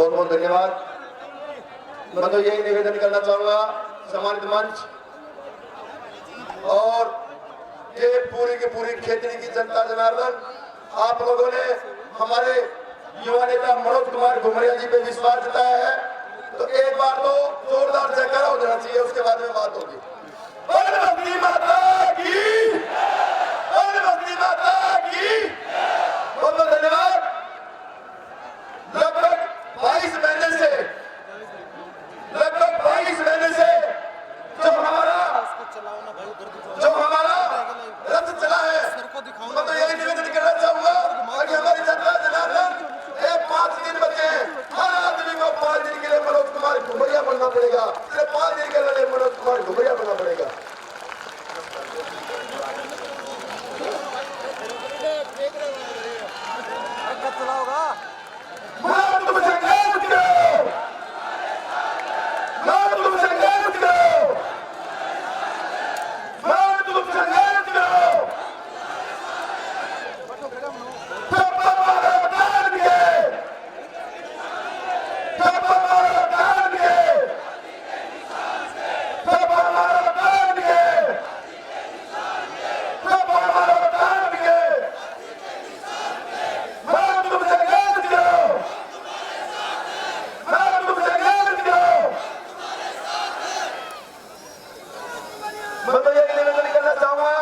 बहुत बहुत धन्यवाद। मैं तो यही निवेदन करना चाहूंगा सम्मानित मंच और ये पूरी की पूरी खेतड़ी की जनता जनार्दन, आप लोगों ने हमारे युवा नेता मनोज कुमार घुमरिया जी पे विश्वास जताया है, तो एक बार तो जोरदार जयकारा हो जाना चाहिए, उसके बाद में बात होगी। बस्ती माता की, बस्ती माता की, बहुत बहुत धन्यवाद। लगभग 22 महीने से जो हमारा रथ चला है, मैं तो यही निवेदन करना चाहूंगा कि हमारी जनता जनार्दन 5 दिन बचे हैं, हर आदमी को 5 दिन के लिए मनोज कुमार घुमरिया बनना पड़ेगा, सिर्फ 5 दिन के लिए मनोज कुमार घुमरिया बनना पड़ेगा। मैं तो यही निवेदन करना चाहूंगा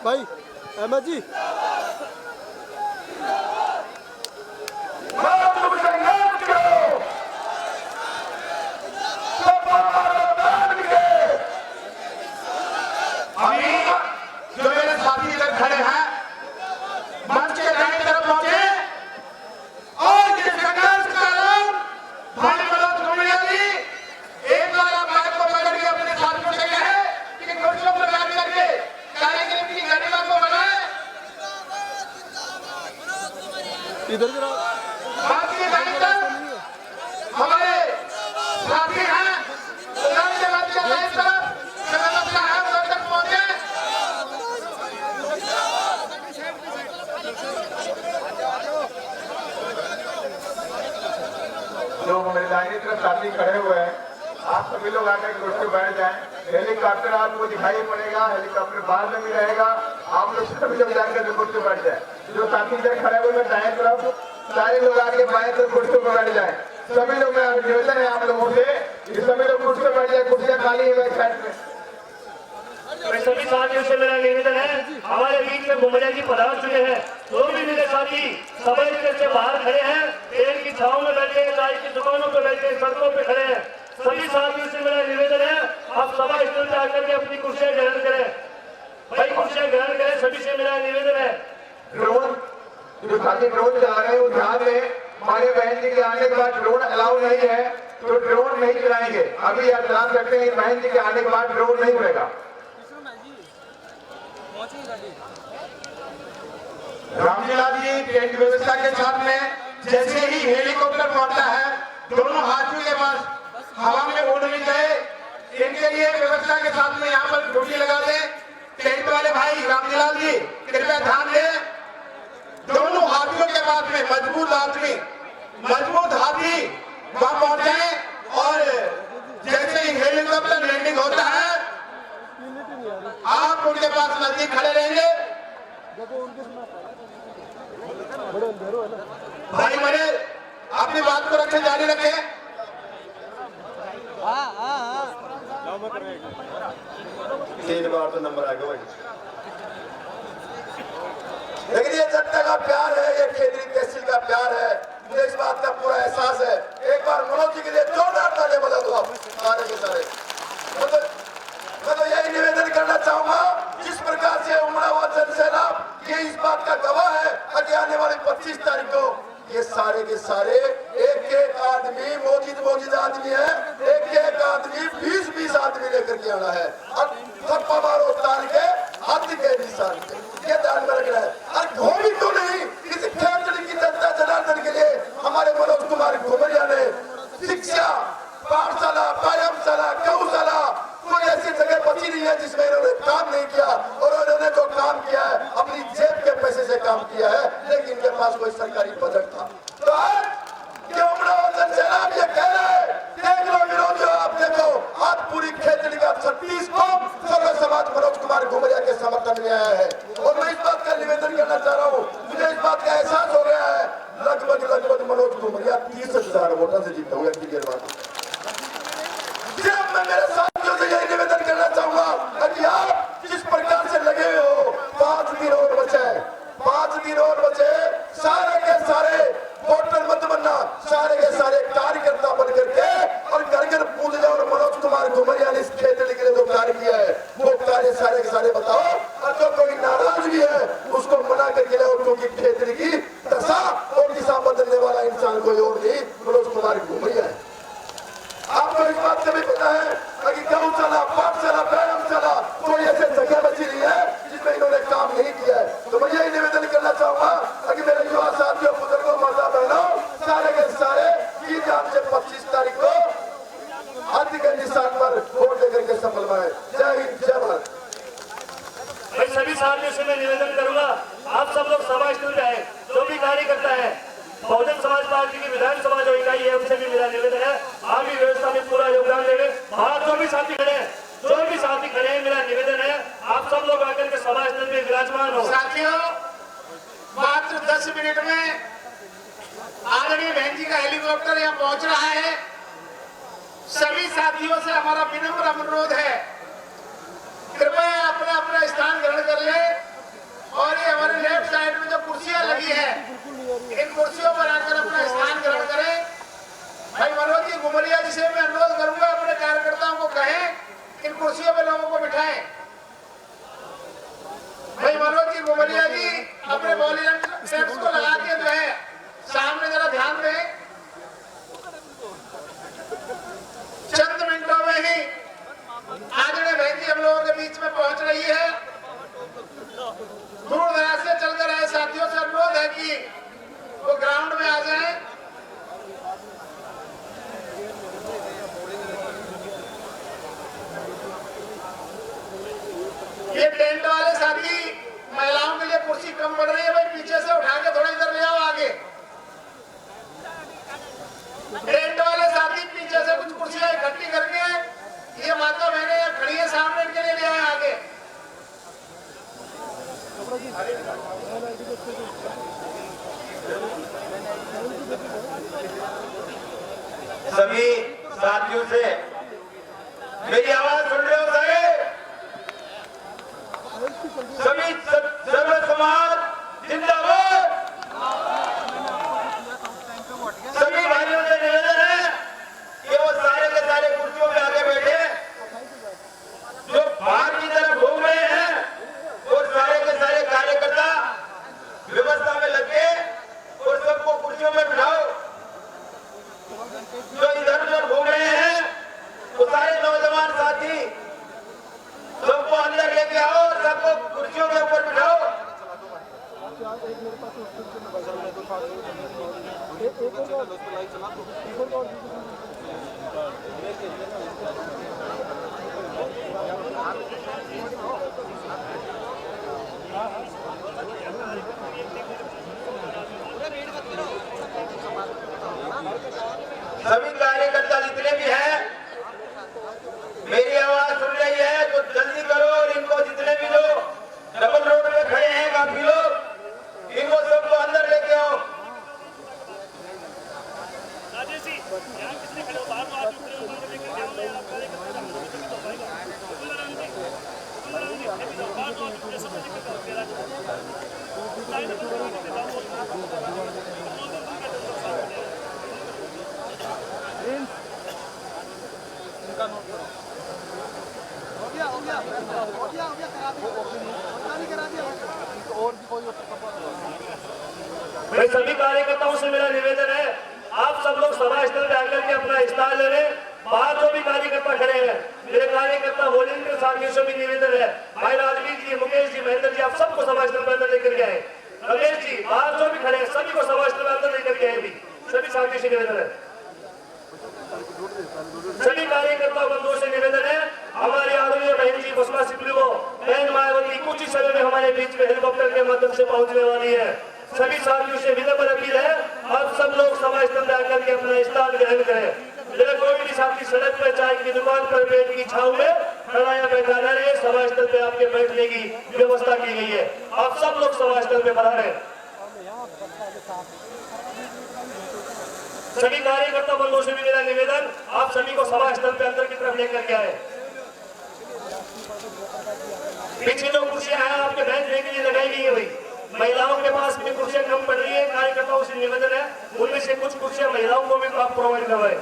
भाई अहमद जी, अभी जो मेरे साथी इधर खड़े हैं मंच के दाहिनी तरफ पहुंचे और ये संघर्ष का नाम भाई मनोज घुमरिया जी, एक बार आप माइक को पकड़ के अपने साथियों से कहें कि कुर्सियों पर बैठ करके कार्यक्रम की गरिमा को बनाए। इधर जरा मंच के दाहिनी तरफ हमारे साथी हैं, मंच के दाहिनी तरफ जो मेरे दाहिनी तरफ साथी खड़े हुए हैं, आप सभी लोग आकर कुर्सी बैठ जाएं। हेलीकॉप्टर आपको दिखाई पड़ेगा, हेलीकॉप्टर बाद में भी रहेगा, आप लोग सभी लोग जाकर कुर्सी बैठ जाएं। जो साथी इधर खड़े हुए हैं दाएं तरफ, सारे लोग आके बाएं तरफ कुर्सी पर बैठ जाएं। सभी लोग, मेरा निवेदन है आप लोगों से कि सभी लोग कुर्सी पर बैठ जाए, कुर्सियां खाली है बैक साइड में। सभी साथियों से मेरा निवेदन है, हमारे बीच में घुमरिया जी पधार चुके हैं, तो भी मेरे साथी सभी से बाहर खड़े हैं, पेड़ की छांव में बैठे, चाय की दुकानों पर बैठे, सड़कों पे खड़े हैं। सभी साथियों से मेरा निवेदन है, आप सभा स्थल पे आकर के अपनी कुर्सियां ग्रहण करें, भाई कुर्सियां ग्रहण करें, सभी से मेरा निवेदन है। ड्रोन जो साथी ड्रोन चला रहे हैं वो ध्यान दें, हमारे बहन जी के आने के बाद ड्रोन अलाउ नहीं है, तो ड्रोन नहीं चलाएंगे। अभी आप चला सकते हैं, बहन जी के आने के बाद ड्रोन नहीं उड़ेगा। रामलीला जी टेंट व्यवस्था के साथ में जैसे ही हेलीकॉप्टर पहुंचता है, दोनों हाथियों के पास हवा में उड़ने गए, इनके लिए व्यवस्था के साथ में यहाँ पर ड्यूटी लगा दे। टेंट वाले भाई रामलीला जी कृपया ध्यान दें, दोनों हाथियों के पास में मजबूत हाथी वहां पहुंचे और जैसे ही हेलीकॉप्टर लैंडिंग होता है आप उनके पास नजदीक खड़े रहेंगे। भाई बड़े अपनी बात को रखें, जारी रखें। तीन बार तो नंबर आ गया, लेकिन ये जनता का प्यार है, ये खेतरी तहसील का प्यार है, मुझे इस बात का पूरा एहसास है। एक बार मनोज जी के लिए जोरदार तालियां बजा दो आप सारे के सारे। मैं तो यही निवेदन करना चाहूंगा, जिस प्रकार से उमड़ा हुआ जनसेना ये इस बात का गवाह है कि आने वाले 25 तारीख को ये सारे के सारे एक आदमी मौजूद आदमी है, एक आदमी 20 आदमी लेकर के आना है और थप्पा मारो तार के हाथ के निशान के, ये ध्यान में रखना है। और धोनी तो नहीं, इस खेतड़ी की जनता जनार्दन के लिए हमारे मनोज कुमार घुमरिया ने शिक्षा, पाठशाला, व्यायामशाला, गौशाला, कोई ऐसी जगह बची नहीं है जिसमें इन्होंने काम नहीं किया, और इन्होंने जो काम किया है अपनी जेब के पैसे से काम किया है, लेकिन इनके पास कोई सरकारी बजट था। तो आज क्यों 65,000 वोटों से जीता हुआ क्लियर बात। सिर्फ मैं मेरे साथियों से यही निवेदन करना चाहूंगा कि आप जिस प्रकार से लगे हुए हो, 5 दिन और बचे, 5 दिन और बचे, सारे के सारे वोटर मत बनना, सारे के सारे कार्यकर्ता बन करके और घर घर पूछ जाओ और मनोज कुमार घुमरिया ने इस क्षेत्र के लिए जो कार्य किया है वो कार्य सारे के सारे बताओ, और जो कोई नाराज भी है उसको मना करके लाओ, क्योंकि क्षेत्र की दशा और दिशा बदलने वाला इंसान कोई और नहीं, मनोज कुमार घुमरिया है। आपको इस बात से भी पता है कि गौशाला, पाठशाला, व्यायामशाला कोई ऐसे जगह बची नहीं है जिसमें इन्होंने काम नहीं किया है। तो मैं यही निवेदन करना चाहूंगा कि मेरे युवा साथियों, बुजुर्गों, माता बहनों, सारे के सारे की जान से 25 तारीख को हाथी के निशान पर वोट देकर के सफल बनाए। जय हिंद, जय भारत। मैं सभी साथियों से मैं निवेदन करूंगा, आप सब लोग सभा स्थल पे आए, जो भी कार्य करता है, बहुजन समाज पार्टी की विधानसभा जो इकाई है उनसे भी मेरा निवेदन है, आप भी व्यवस्था में पूरा योगदान देंगे। बाहर जो भी साथी खड़े हैं, जो भी साथी खड़े हैं, मेरा निवेदन है आप सब लोग आकर के सभा स्थल में विराजमान हो। साथियों, मात्र 10 मिनट में आदरणीय बहन जी का हेलीकॉप्टर यहाँ पहुंच रहा है। सभी साथियों से हमारा विनम्र अनुरोध है, कृपया अपना अपना स्थान ग्रहण कर ले, और ये हमारे लेफ्ट साइड में जो कुर्सियां लगी है, इन कुर्सियों पर आकर अपना स्थान ग्रहण करें। भाई मनोज जी घुमरिया जी से मैं अनुरोध करूंगा, अपने कार्यकर्ताओं को कहें इन कुर्सियों पर लोगों को बिठाएं। भाई मनोज जी घुमरिया जी अपने वॉलंटियर्स को लगा के जो है सामने जरा ध्यान दें। चंद मिनटों में ही आदरणीय बहन जी हम लोगों के बीच में पहुंच रही है। दूर दराज से चलकर आए साथियों से अनुरोध है कि वो ग्राउंड में आ जाएं। ये टेंट वाले साथी, महिलाओं के लिए कुर्सी कम पड़ रही है, भाई पीछे से उठा के थोड़ा इधर ले आओ आगे। टेंट वाले साथी पीछे से कुछ कुर्सियां इकट्ठी करके, ये माता बहनें खड़ी है सामने, इनके लिए ले आए आगे। सभी साथियों से मेरी आवाज सुन रहे हो सारे? सभी सर्व समाज जिंदाबाद। सभी भाइयों से निवेदन है कि वो सारे के सारे कुर्सियों पे आगे बैठे, जो बाहर की तरफ घूम रहे हैं और सारे के सारे कार्यकर्ता व्यवस्था में लगे और सबको कुर्सियों में बिठाओ। जो इधर उधर घूम रहे हैं वो सारे नौजवान साथी सबको अंदर लेके आओ और सबको कुर्सियों के ऊपर बिठाओ। सभी कार्यकर्ता जितने भी हैं मेरी आवाज सुन रही है तो जल्दी करो, और इनको जितने भी लोग डबल रोड पे खड़े हैं काफी लोग, इनको सबको अंदर लेके आओ। मैं सभी कार्यकर्ताओं से मेरा निवेदन है, आप सब लोग सभा स्थल पे आकर के अपना स्थान ले लें। बाहर जो भी कार्यकर्ता खड़े हैं, मेरे कार्यकर्ता वॉलंटियर साथियों से भी निवेदन है, भाई राजवीर जी, मुकेश जी, महेंद्र जी, आप सबको सभा स्थल पर अंदर लेकर के आए। रमेश जी, बाहर जो भी खड़े हैं सभी को सभा स्थल पर अंदर लेकर के आए। भी सभी साथियों से निवेदन है, सभी कार्यकर्ता बंधुओं से निवेदन है, हमारी आदरणीय बहन जी बसपा सुप्रीमो बहन मायावती कुछ ही समय में हमारे बीच में हेलीकॉप्टर के माध्यम से पहुंचने वाली है। सभी साथियों से विनम्र अपील है, आप सब लोग सभा स्थल में आकर के अपना स्थान ग्रहण करें। मेरे कोई भी साथी सड़क पर, चाय की दुकान पर, पेड़ की छांव में खड़ा या बैठा न रहे, सभा स्थल पे आपके बैठने की व्यवस्था की गई है। आप सब लोग सभा स्थल पे बना रहे। सभी कार्यकर्ता बंधुओं से भी मेरा निवेदन, आप सभी को सभा स्थल पे अंदर की तरफ लेकर के आए। पीछे जो कुर्सियां हैं आपके बहन के लिए लगाई गई है भाई, महिलाओं के पास भी कुर्सियां कम पड़ रही है, कार्यकर्ताओं से निवेदन है उनमें से कुछ कुर्सियां महिलाओं को भी आप प्रोवाइड करवाएं।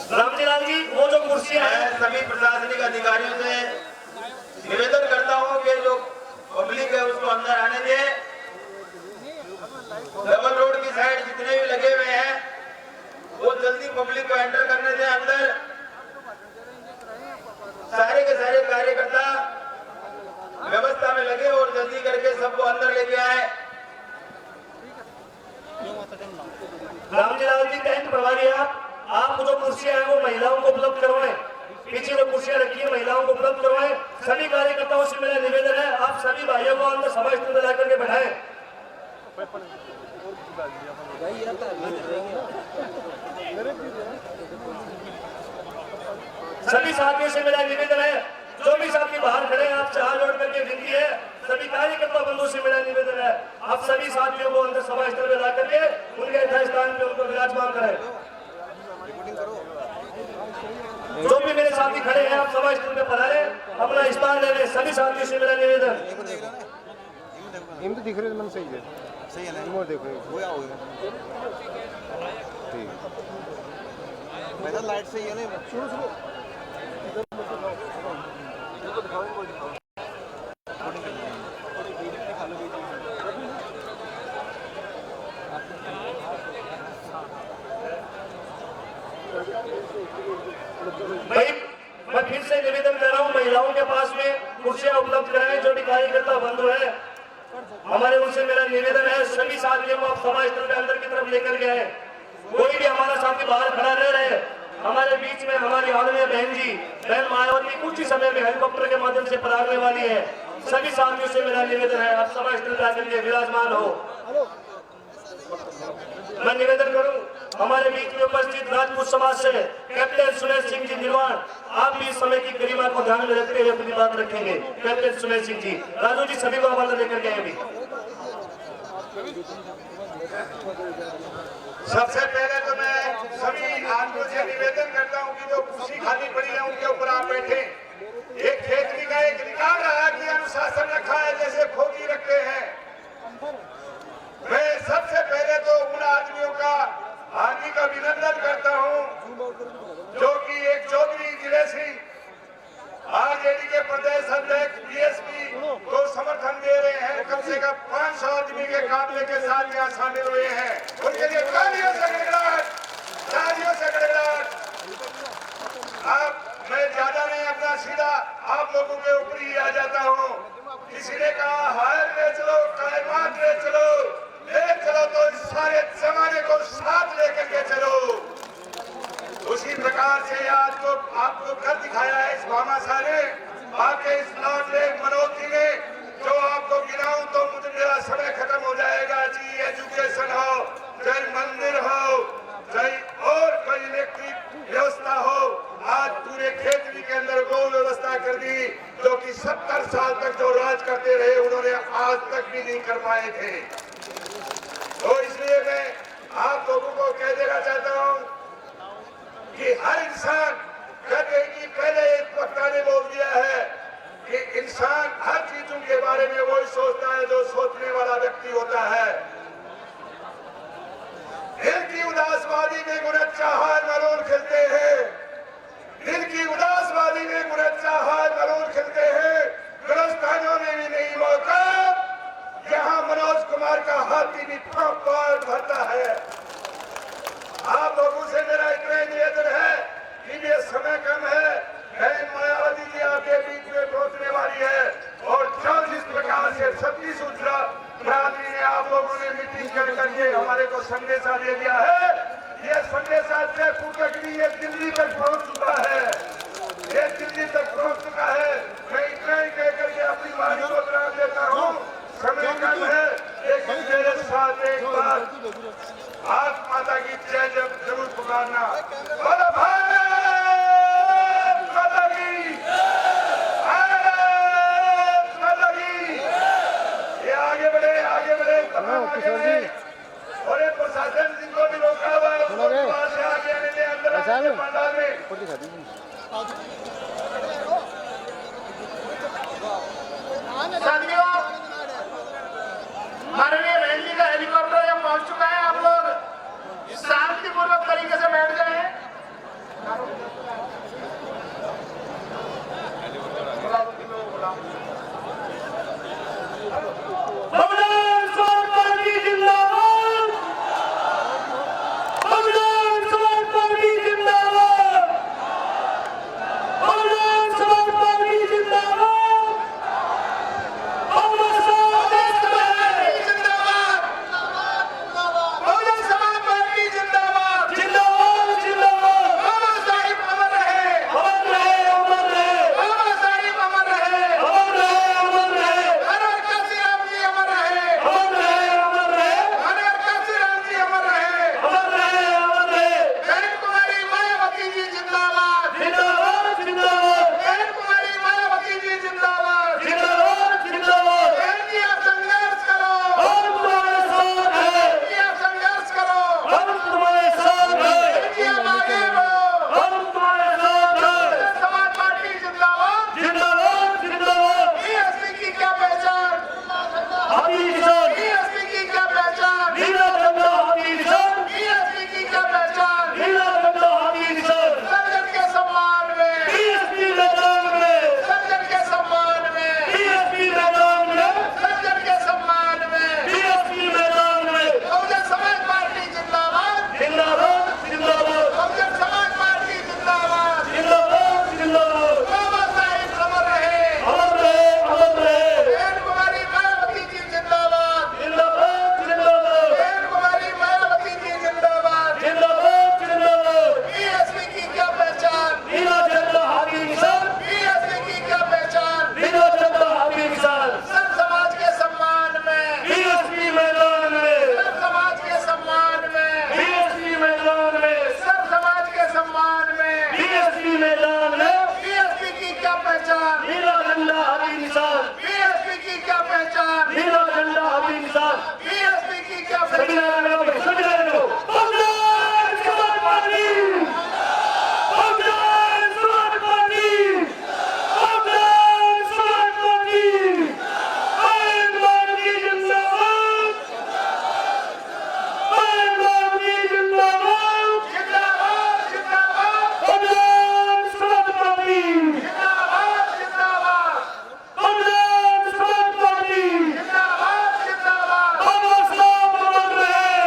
रामजीलाल जी, वो जो कुर्सियां हैं, मैं सभी प्रशासनिक अधिकारियों से निवेदन करता हूं कि जो पब्लिक है उसको अंदर आने दे। डबल रोड की साइड जितने भी लगे हुए हैं वो जल्दी पब्लिक को एंटर करने दें अंदर। सारे के सारे कार्यकर्ता व्यवस्था में लगे और जल्दी करके सबको अंदर लेके आए। रामजीलाल जी, टेंट प्रभारी आप जो कुर्सियां हैं वो महिलाओं को उपलब्ध करवाएं। पीछे जो कुर्सियां रखी है महिलाओं को उपलब्ध करवाएं। सभी कार्यकर्ताओं से मेरा निवेदन है, आप सभी भाइयों को अंदर सभा स्थल में लाकर के बैठाएं। सभी साथियों से मेरा निवेदन है, जो भी साथी बाहर खड़े हैं आपसे हाथ जोड़ करके विनती है, सभी कार्यकर्ता बंधुओं से मेरा निवेदन है, आप सभी साथियों को अंदर सभा स्थल में ला करके उनके यथास्थान पे उनको विराजमान करें। जो भी मेरे साथी खड़े हैं आप सभा स्थल पे पधारे, अपना स्थान ले लें। सभी साथियों से मेरा निवेदन। तो दिख रहे मन सही है, सही है ना, देखो वो या होगा ठीक है, लाइट सही है ना, शुरू शुरू भाई, मैं फिर से निवेदन कर रहा हूँ, महिलाओं के पास में कुर्सियां उपलब्ध कराएं। जो भी कार्यकर्ता बंधु है हमारे, उनसे मेरा निवेदन है, सभी साथियों को आप सभा स्थल के अंदर की तरफ लेकर गए। कोई भी हमारा साथी बाहर खड़ा रह रहे, हमारे बीच में हमारी आदरणीय बहन मायावती कुछ ही समय में हेलीकॉप्टर के माध्यम से पधारने वाली है। सभी साथियों से मेरा निवेदन है, आप सभा स्थल पर आकर के विराजमान हो। मैं निवेदन करूं, हमारे बीच में उपस्थित राजपूत समाज से कैप्टन सुमेश सिंह जी निर्वाण, आप भी इस समय की गरिमा को ध्यान में रखते हुए अपनी बात रखेंगे। कैप्टन सुमेश सिंह जी, राजू जी, सभी को हवाला लेकर गए अभी। सबसे पहले तो मैं सभी आदमियों से निवेदन करता हूं कि जो कुर्सी खाली पड़ी है उनके ऊपर आप बैठे। एक खेतरी का एक रिकॉर्ड रहा कि अनुशासन रखा है जैसे खोजी रखते हैं। मैं सबसे पहले तो उन आदमियों का हार्दिक अभिनंदन करता हूं जो कि एक चौधरी जिले से आरजेडी के प्रदेश अध्यक्ष बीएसपी को समर्थन दे रहे हैं। कम से कम 500 आदमी के काफिले के साथ यहाँ शामिल हुए हैं। उनके लिए तालियों से गड़गड़ाहट, तालियों से गड़गड़ाहट। अब मैं ज्यादा नहीं, अपना सीधा आप लोगों के ऊपर ही आ जाता हूँ। किसी ने कहा हार ले चलो, कायमात ले चलो, ले चलो तो इस सारे जमाने को साथ लेकर के चलो। उसी प्रकार से आज को आपको कर दिखाया है इस भामाशाह ने, आपके इस लाडले मनोज जी ने। जो आपको गिनाऊं तो मुझे मेरा समय खत्म हो जाएगा जी। एजुकेशन हो, चाहे मंदिर हो, चाहे और कोई इलेक्ट्रिक व्यवस्था हो, आज पूरे खेतरी के अंदर वो व्यवस्था कर दी जो कि 70 साल तक जो राज करते रहे उन्होंने आज तक भी नहीं कर पाए थे। तो इसलिए मैं आप लोगों को कह देना चाहता हूं कि हर इंसान, कहते हैं कि पहले एक वक्ता ने बोल दिया है कि इंसान हर चीजों के बारे में वही सोचता है जो सोचने वाला व्यक्ति होता है। दिल की उदासवादी में गुनच्चाहार मरूर खिलते हैं, दिल की उदासवादी में गुनच्चाहार मरूर खिलते हैं। गुलस्तानों में भी नहीं मौका जहां मनोज कुमार का हाथी भी पार भरता है। आप लोगों से मेरा इतना निवेदन है कि ये समय कम है, बहन मायावती जी आपके बीच में पहुंचने वाली है और जब जिस प्रकार से छत्तीस उजरा बरादरी ने आप लोगों ने मीटिंग कर करके हमारे को संदेशा दे दिया है, ये संदेशा जयपुर तक नहीं, ये दिल्ली तक पहुंच चुका है, ये दिल्ली तक पहुंच चुका है। मैं इतना ही कह करके अपनी वाणी को विराम देता हूँ, समय कम है, लेकिन मेरे साथ एक बार भारत माता की जय जरूर पुकारना। साथियों, माननीय बहन जी का हेलीकॉप्टर यहाँ पहुंच चुका है। आप लोग शांतिपूर्वक तरीके से बैठ जाए। बहुजन समाज पार्टी जिंदाबाद, बहुजन समाज पार्टी जिंदाबाद, बहुजन समाज पार्टी जिंदाबाद, बहुजन समाज पार्टी जिंदाबाद, जिंदाबाद जिंदाबाद, बाबा साहिब अमर रहे, अमर रहे, अमर रहे, बाबा साहिब अमर रहे, अमर रहे, अमर रहे, हर हर काशीराम जी अमर रहे, अमर रहे, अमर रहे, हर हर काशीराम जी अमर रहे। अमर रहे, अमर रहे, बहन कुमारी मायावती जी जिंदाबाद, जिंदाबाद जिंदाबाद, बहन कुमारी मायावती जी जिंदाबाद। जिंदाबाद जिंदाबाद, बहन जी आप संघर्ष करो, हम तुम्हारे साथ हैं, बहन जी आप संघर्ष करो, हम तुम्हारे साथ हैं, बहन जी आप आगे बढ़ो। हम तुम्हारे साथ हैं, बहुजन समाज पार्टी जिंदाबाद। जिंदाबाद जिंदाबाद, बीएसपी की क्या पहचान, हाथी निशान, बीएसपी की क्या पहचान, नीला झंडा हाथी निशान, बीएसपी की क्या पहचान। नीला झंडा हाथी निशान, सर्जन के सम्मान में, बीएसपी मैदान में, सर्जन के सम्मान में, बीएसपी मैदान में, सर्जन के सम्मान में। बीएसपी मैदान में, बहुजन समाज पार्टी जिंदाबाद, जिंदाबाद जिंदाबाद, बहुजन समाज पार्टी जिंदाबाद। जिंदाबाद जिंदाबाद, बाबा साहिब अमर रहे, अमर रहे, अमर रहे, बहन कुमारी मायावती जी जिंदाबाद, जिंदाबाद जिंदाबाद, बहन कुमारी मायावती जी जिंदाबाद। जिंदाबाद जिंदाबाद, बीएसपी की क्या पहचान, नीला झंडा हाथी निशान, बीएसपी की क्या पहचान। नीला झंडा हाथी निशान, सब समाज के सम्मान में, बीएसपी मैदान में, सब समाज के सम्मान में, बीएसपी मैदान में, सब समाज के सम्मान में। बीएसपी मैदान में, बीएसपी की क्या पहचान, नीला झंडा हाथी निशान, बीएसपी की क्या पहचान, नीला झंडा हाथी निशान, बीएसपी की क्या सभी पहचान। नारायणों को, सभी नारायणों को, Bahujan Samaj party, Bahujan Samaj party, Bahujan Samaj party, बहुजन पार्टी जिंदाबाद, बहुजन पार्टी जिंदाबाद, जिंदाबाद जिंदाबाद, बहुजन समाज पार्टी, जिंदाबाद जिंदाबाद, बहुजन समाज पार्टी, जिंदाबाद जिंदाबाद। बाबा साहब अमर रहे,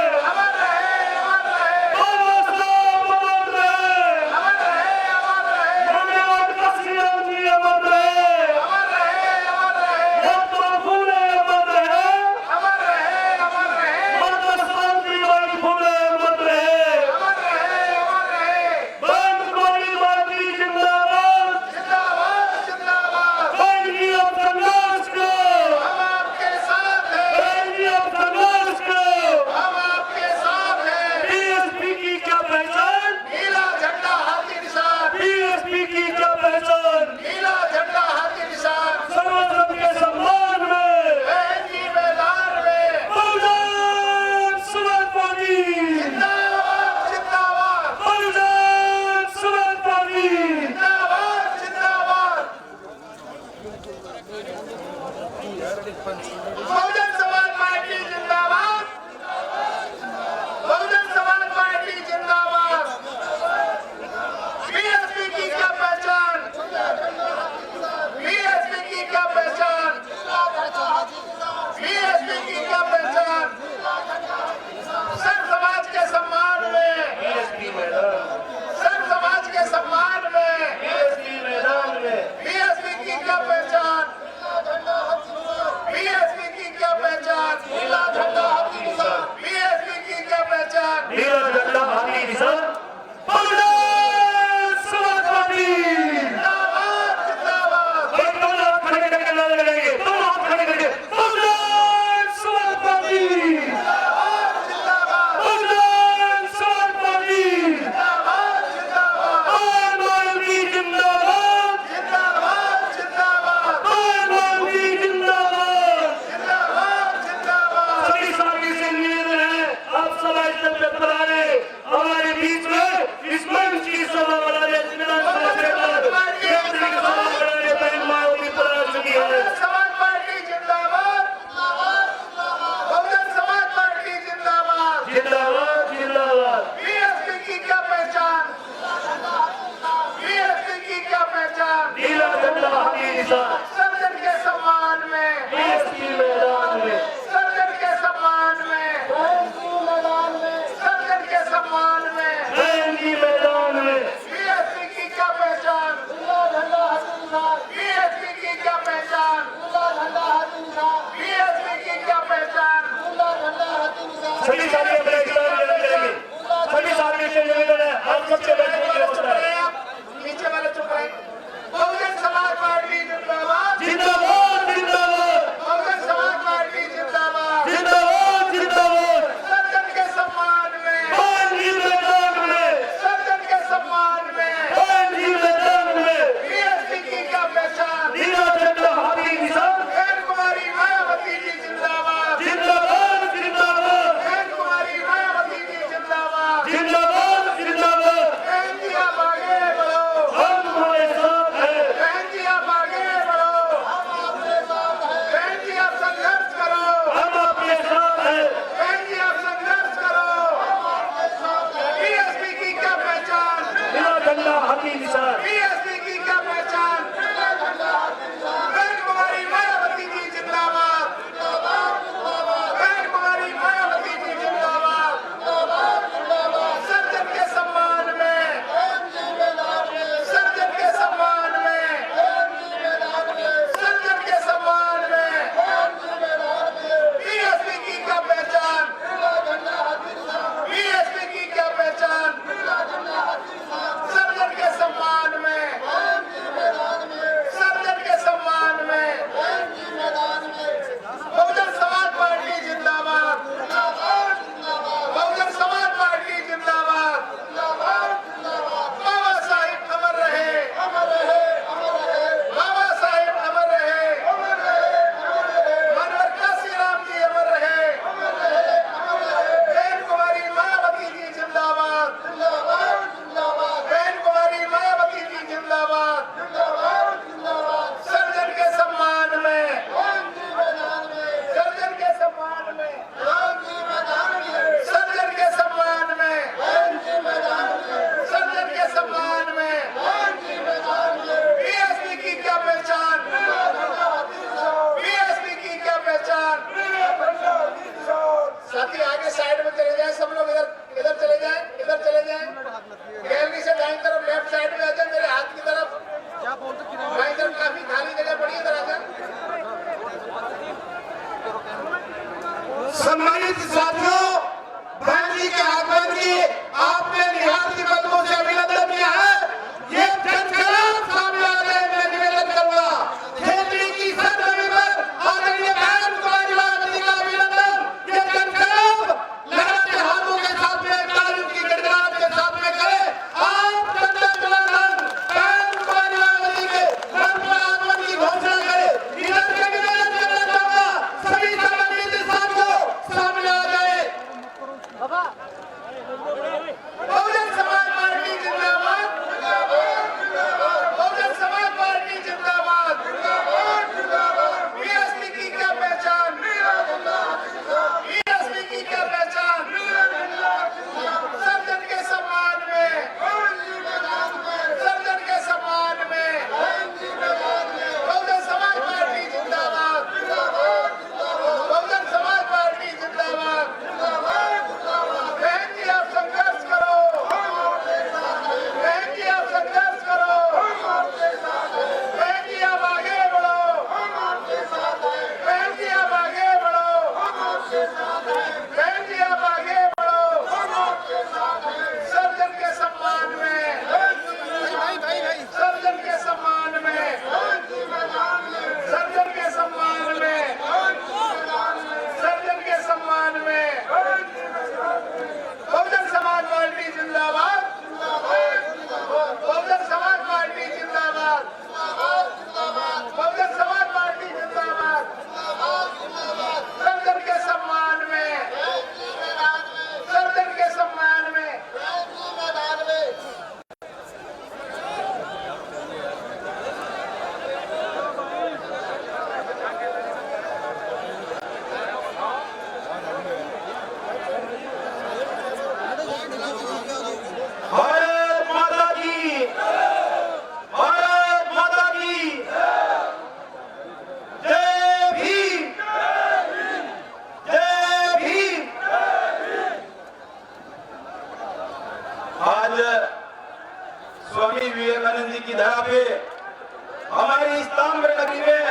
हमारी इस ताम्र नगरी में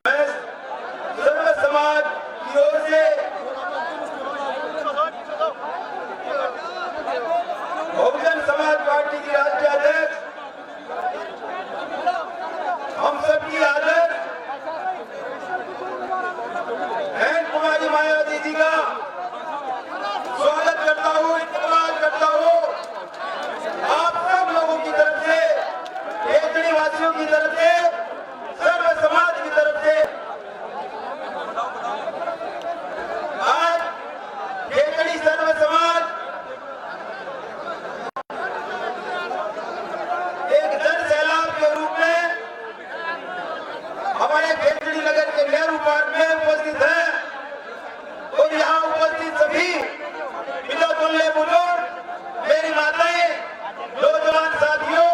मैं सर्व समाज की ओर से बहुजन समाज पार्टी की राष्ट्रीय अध्यक्ष हम सबकी आदर्श बहन कुमारी मायावती जी का स्वागत करता हूँ, इस्तेमाल करता हूँ। आप सब लोगों की तरफ से, खेतड़ी वासियों की तरफ से, सर्व समाज की तरफ से आज खेतड़ी सर्व समाज एक जन सैलाब के रूप में हमारे खेतड़ी नगर के नेहरू पार्क में उपस्थित है और यहाँ उपस्थित सभी मिलतुल्ले बुजुर्ग, मेरी माताएं, नौजवान साथियों,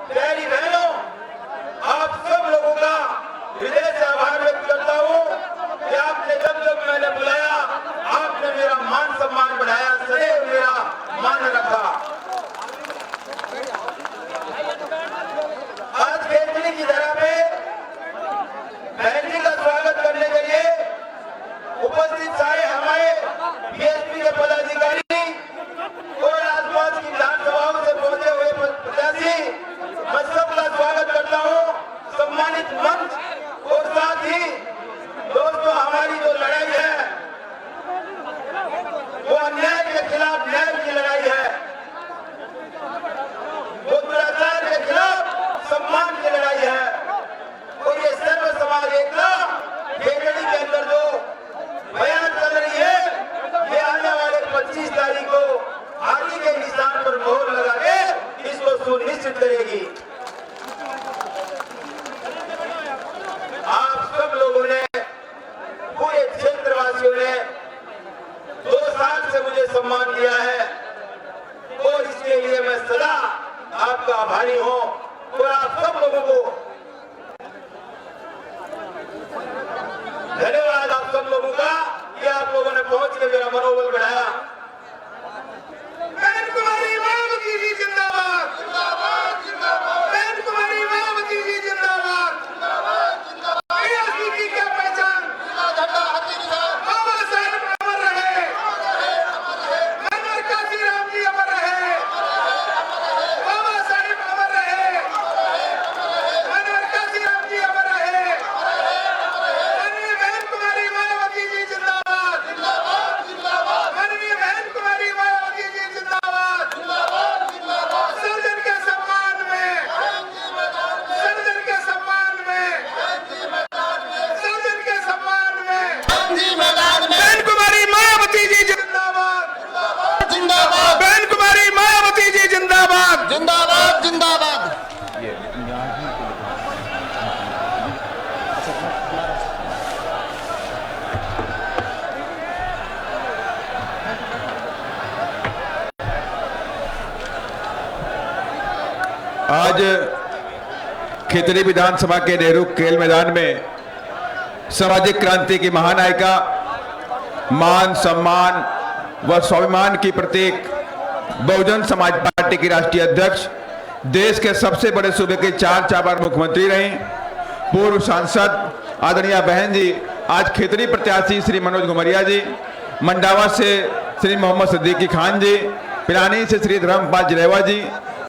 प्यारी बहनों, आप सब लोगों का हृदय से आभार व्यक्त करता हूँ कि आपने जब जब मैंने बुलाया आपने मेरा मान सम्मान बढ़ाया, सदैव मेरा मान रखा। आज खेतड़ी की धरा पे बहन जी का स्वागत करने के लिए उपस्थित सारे हमारे बीएसपी के पदाधिकारी और आसपास की विधानसभाओं से पहुंचे हुए प्रत्याशी, मैं सबका स्वागत करता हूं। सम्मानित मंच और साथ ही दोस्तों, हमारी जो लड़ाई है वो अन्याय के खिलाफ न्याय की लड़ाई है, वो दुराचार के खिलाफ सम्मान की लड़ाई है और ये सर्व समाज एकता खेतड़ी के अंदर जो बयान चल रही है, ये आने वाले 25 तारीख को हाथी के निशान पर मोहर लगा के इसको सुनिश्चित करेगी। आप सब लोगों ने, पूरे क्षेत्रवासियों ने 2 साल से मुझे सम्मान दिया है और इसके लिए मैं सदा आपका आभारी हूं और आप सब लोगों को धन्यवाद, आप सब लोगों का कि आप लोगों ने पहुंच के मेरा मनोबल बढ़ाया। बहन कुमारी मायावती जी जिंदाबाद, जिंदाबाद, जिंदाबाद। बहन कुमारी मायावती जी जिंदाबाद, जिंदाबाद, जिंदाबाद। मायावती जी क्या पहचान, झंडा हाथी निशान, बाबा साहेब अमर रहे, अमर काशी राम जी अमर रहे, बाबा साहेब अमर रहे, अमर काशी राम जी अमर रहे। बहन कुमारी मायावती जी जिंदाबाद, जिंदाबाद, जिंदाबाद। बहन कुमारी मायावती जी जिंदाबाद, जिंदाबाद, जिंदाबाद। सर्जन के सम्मान में, सर्जन के सम्मान में, सर्जन के सम्मान में बहन कुमारी मायावती जी जिंदाबाद, जिंदाबाद। बहन कुमारी मायावती जी जिंदाबाद, जिंदाबाद, जिंदाबाद। आज खेतड़ी विधानसभा के नेहरू खेल मैदान में सामाजिक क्रांति की महानायिका, मान सम्मान व स्वाभिमान की प्रतीक बहुजन समाज पार्टी की राष्ट्रीय अध्यक्ष, देश के सबसे बड़े सूबे के 4 बार मुख्यमंत्री रही, पूर्व सांसद आदरणीय बहन जी, आज खेतड़ी प्रत्याशी श्री मनोज घुमरिया जी, मंडावा से श्री मोहम्मद सिद्दीकी खान जी, पिलानी से श्री धर्मपाल जलेवा जी,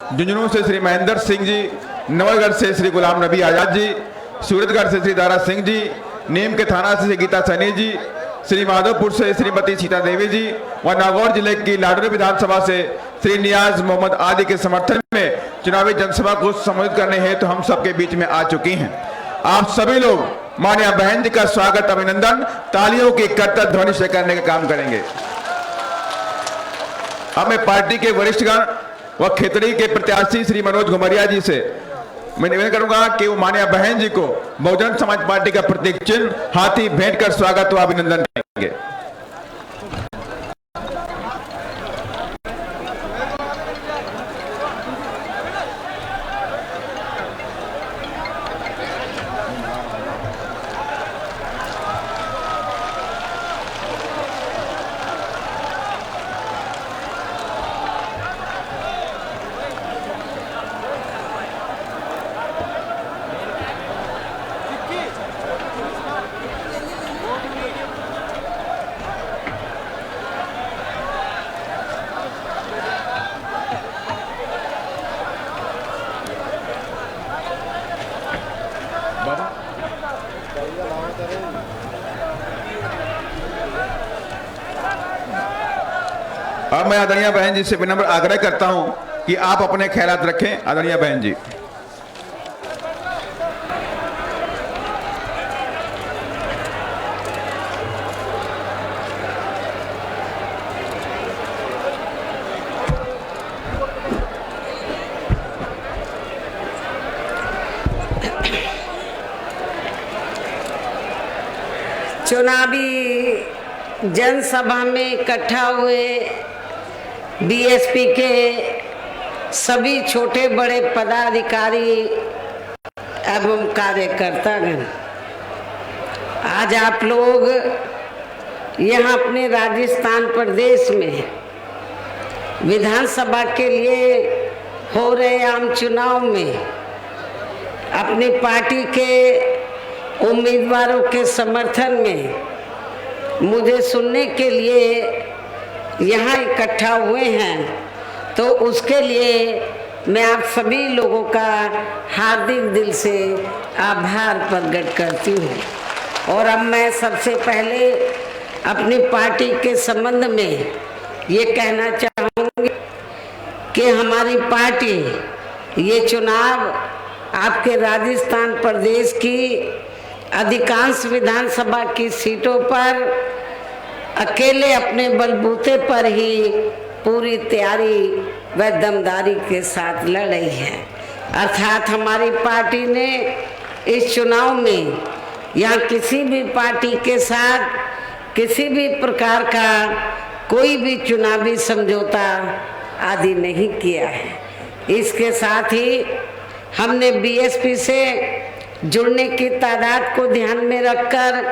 झुंझुनू से श्री महेंद्र सिंह जी, नवलगढ़ से श्री गुलाम नबी आजाद जी, सूरतगढ़ से श्री दारा सिंह जी, नीम के थाना से श्री गीता सैनी जी, श्री माधोपुर से श्रीमती सीता देवी जी व नागौर जिले की लाडरू विधानसभा से श्री नियाज मोहम्मद आदि के समर्थन में चुनावी जनसभा को संबोधित करने हेतु हम सबके बीच में आ चुकी हैं। आप सभी लोग माननीय बहन जी का स्वागत, अभिनंदन तालियों की करतब ध्वनि से करने का काम करेंगे। अब मैं पार्टी के वरिष्ठगण व खेतड़ी के प्रत्याशी श्री मनोज घुमरिया जी से मैं निवेदन करूंगा कि वो माननीय बहन जी को बहुजन समाज पार्टी का प्रतीक चिन्ह हाथी भेंट कर स्वागत व अभिनंदन करेंगे। अब मैं आदरणीय बहन जी से विनम्र आग्रह करता हूं कि आप अपने ख्यालात रखें। आदरणीय बहन जी। चुनावी जनसभा में इकट्ठा हुए बीएसपी के सभी छोटे बड़े पदाधिकारी एवं कार्यकर्तागण, आज आप लोग यहाँ अपने राजस्थान प्रदेश में विधानसभा के लिए हो रहे आम चुनाव में अपनी पार्टी के उम्मीदवारों के समर्थन में मुझे सुनने के लिए यहाँ इकट्ठा हुए हैं, तो उसके लिए मैं आप सभी लोगों का हार्दिक दिल से आभार प्रकट करती हूँ। और अब मैं सबसे पहले अपनी पार्टी के संबंध में ये कहना चाहूँगी कि हमारी पार्टी ये चुनाव आपके राजस्थान प्रदेश की अधिकांश विधानसभा की सीटों पर अकेले अपने बलबूते पर ही पूरी तैयारी व दमदारी के साथ लड़ रही है। अर्थात हमारी पार्टी ने इस चुनाव में यहाँ किसी भी पार्टी के साथ किसी भी प्रकार का कोई भी चुनावी समझौता आदि नहीं किया है। इसके साथ ही हमने बीएसपी से जुड़ने की तादाद को ध्यान में रखकर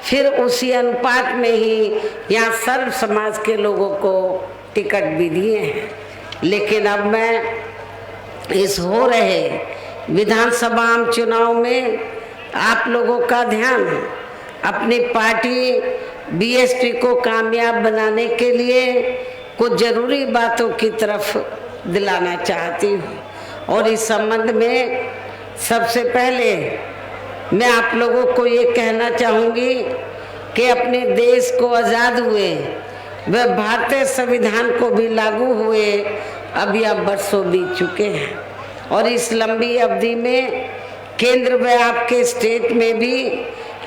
फिर उसी अनुपात में ही यहाँ सर्व समाज के लोगों को टिकट भी दिए हैं। लेकिन अब मैं इस हो रहे विधानसभा आम चुनाव में आप लोगों का ध्यान अपनी पार्टी बीएसपी को कामयाब बनाने के लिए कुछ जरूरी बातों की तरफ दिलाना चाहती हूँ। और इस संबंध में सबसे पहले मैं आप लोगों को ये कहना चाहूँगी कि अपने देश को आज़ाद हुए व भारतीय संविधान को भी लागू हुए अब यह बरसों बीत चुके हैं, और इस लंबी अवधि में केंद्र व आपके स्टेट में भी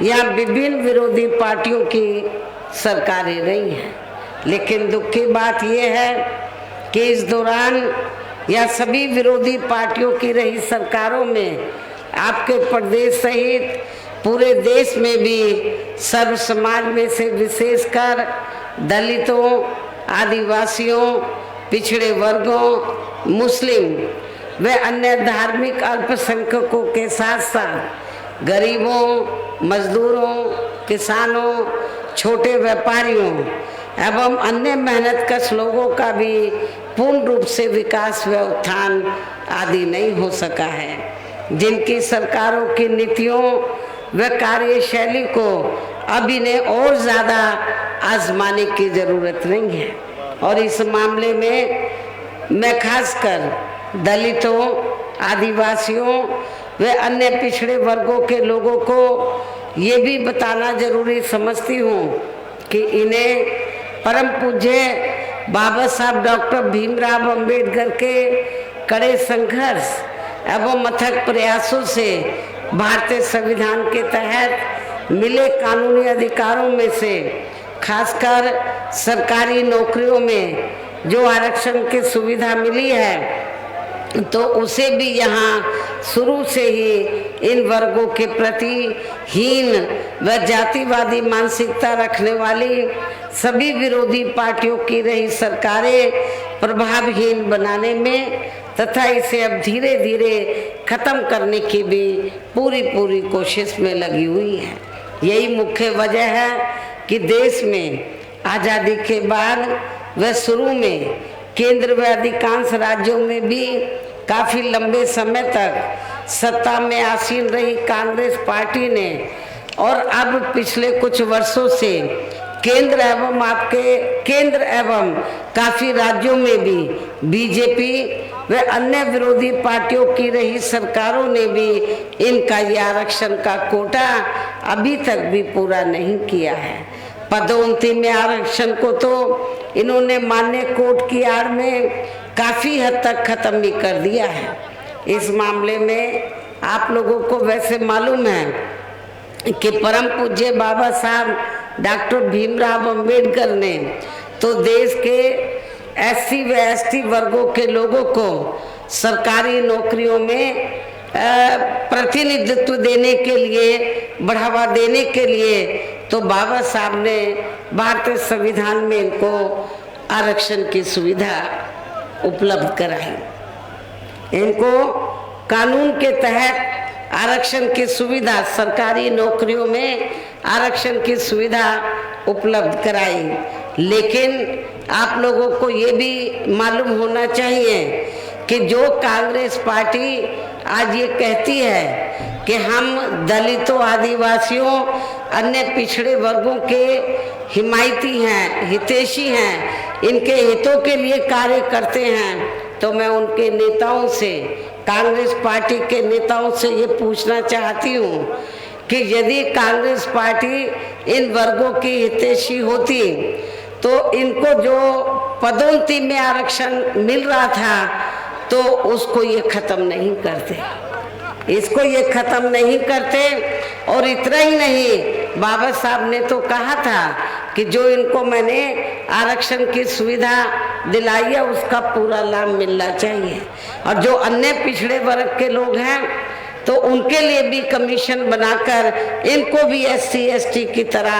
यहाँ विभिन्न विरोधी पार्टियों की सरकारें रही हैं। लेकिन दुख की बात यह है कि इस दौरान या सभी विरोधी पार्टियों की रही सरकारों में आपके प्रदेश सहित पूरे देश में भी सर्व समाज में से विशेषकर दलितों, आदिवासियों, पिछड़े वर्गों, मुस्लिम व अन्य धार्मिक अल्पसंख्यकों के साथ साथ गरीबों, मजदूरों, किसानों, छोटे व्यापारियों एवं अन्य मेहनतकश लोगों का भी पूर्ण रूप से विकास व उत्थान आदि नहीं हो सका है। जिनकी सरकारों की नीतियों व कार्यशैली को अब इन्हें और ज़्यादा आजमाने की ज़रूरत नहीं है। और इस मामले में मैं खासकर दलितों, आदिवासियों व अन्य पिछड़े वर्गों के लोगों को ये भी बताना जरूरी समझती हूँ कि इन्हें परम पूज्य बाबा साहब डॉक्टर भीमराव अंबेडकर के कड़े संघर्ष एवं अथक प्रयासों से भारतीय संविधान के तहत मिले कानूनी अधिकारों में से खासकर सरकारी नौकरियों में जो आरक्षण की सुविधा मिली है, तो उसे भी यहाँ शुरू से ही इन वर्गों के प्रति हीन व जातिवादी मानसिकता रखने वाली सभी विरोधी पार्टियों की रही सरकारें प्रभावहीन बनाने में तथा इसे अब धीरे धीरे खत्म करने की भी पूरी कोशिश में लगी हुई है। यही मुख्य वजह है कि देश में आज़ादी के बाद व शुरू में केंद्र व अधिकांश राज्यों में भी काफ़ी लंबे समय तक सत्ता में आसीन रही कांग्रेस पार्टी ने और अब पिछले कुछ वर्षों से केंद्र एवं काफ़ी राज्यों में भी बीजेपी व अन्य विरोधी पार्टियों की रही सरकारों ने भी इनका ये आरक्षण का कोटा अभी तक भी पूरा नहीं किया है। पदोन्नति में आरक्षण को तो इन्होंने मान्य कोर्ट की आड़ में काफी हद तक खत्म भी कर दिया है। इस मामले में आप लोगों को वैसे मालूम है कि परम पूज्य बाबा साहब डॉक्टर भीमराव अंबेडकर ने तो देश के एससी व एसटी वर्गों के लोगों को सरकारी नौकरियों में प्रतिनिधित्व देने के लिए, बढ़ावा देने के लिए तो बाबा साहब ने भारतीय संविधान में इनको आरक्षण की सुविधा उपलब्ध कराई। इनको कानून के तहत आरक्षण की सुविधा, सरकारी नौकरियों में आरक्षण की सुविधा उपलब्ध कराई। लेकिन आप लोगों को ये भी मालूम होना चाहिए कि जो कांग्रेस पार्टी आज ये कहती है कि हम दलितों, आदिवासियों, अन्य पिछड़े वर्गों के हिमायती हैं, हितैषी हैं, इनके हितों के लिए कार्य करते हैं, तो मैं उनके नेताओं से, कांग्रेस पार्टी के नेताओं से ये पूछना चाहती हूँ कि यदि कांग्रेस पार्टी इन वर्गों की हितैषी होती तो इनको जो पदोन्नति में आरक्षण मिल रहा था तो उसको ये खत्म नहीं करते, इसको ये खत्म नहीं करते। और इतना ही नहीं, बाबा साहब ने तो कहा था कि जो इनको मैंने आरक्षण की सुविधा दिलाई है उसका पूरा लाभ मिलना चाहिए, और जो अन्य पिछड़े वर्ग के लोग हैं तो उनके लिए भी कमीशन बनाकर इनको भी एससी एसटी की तरह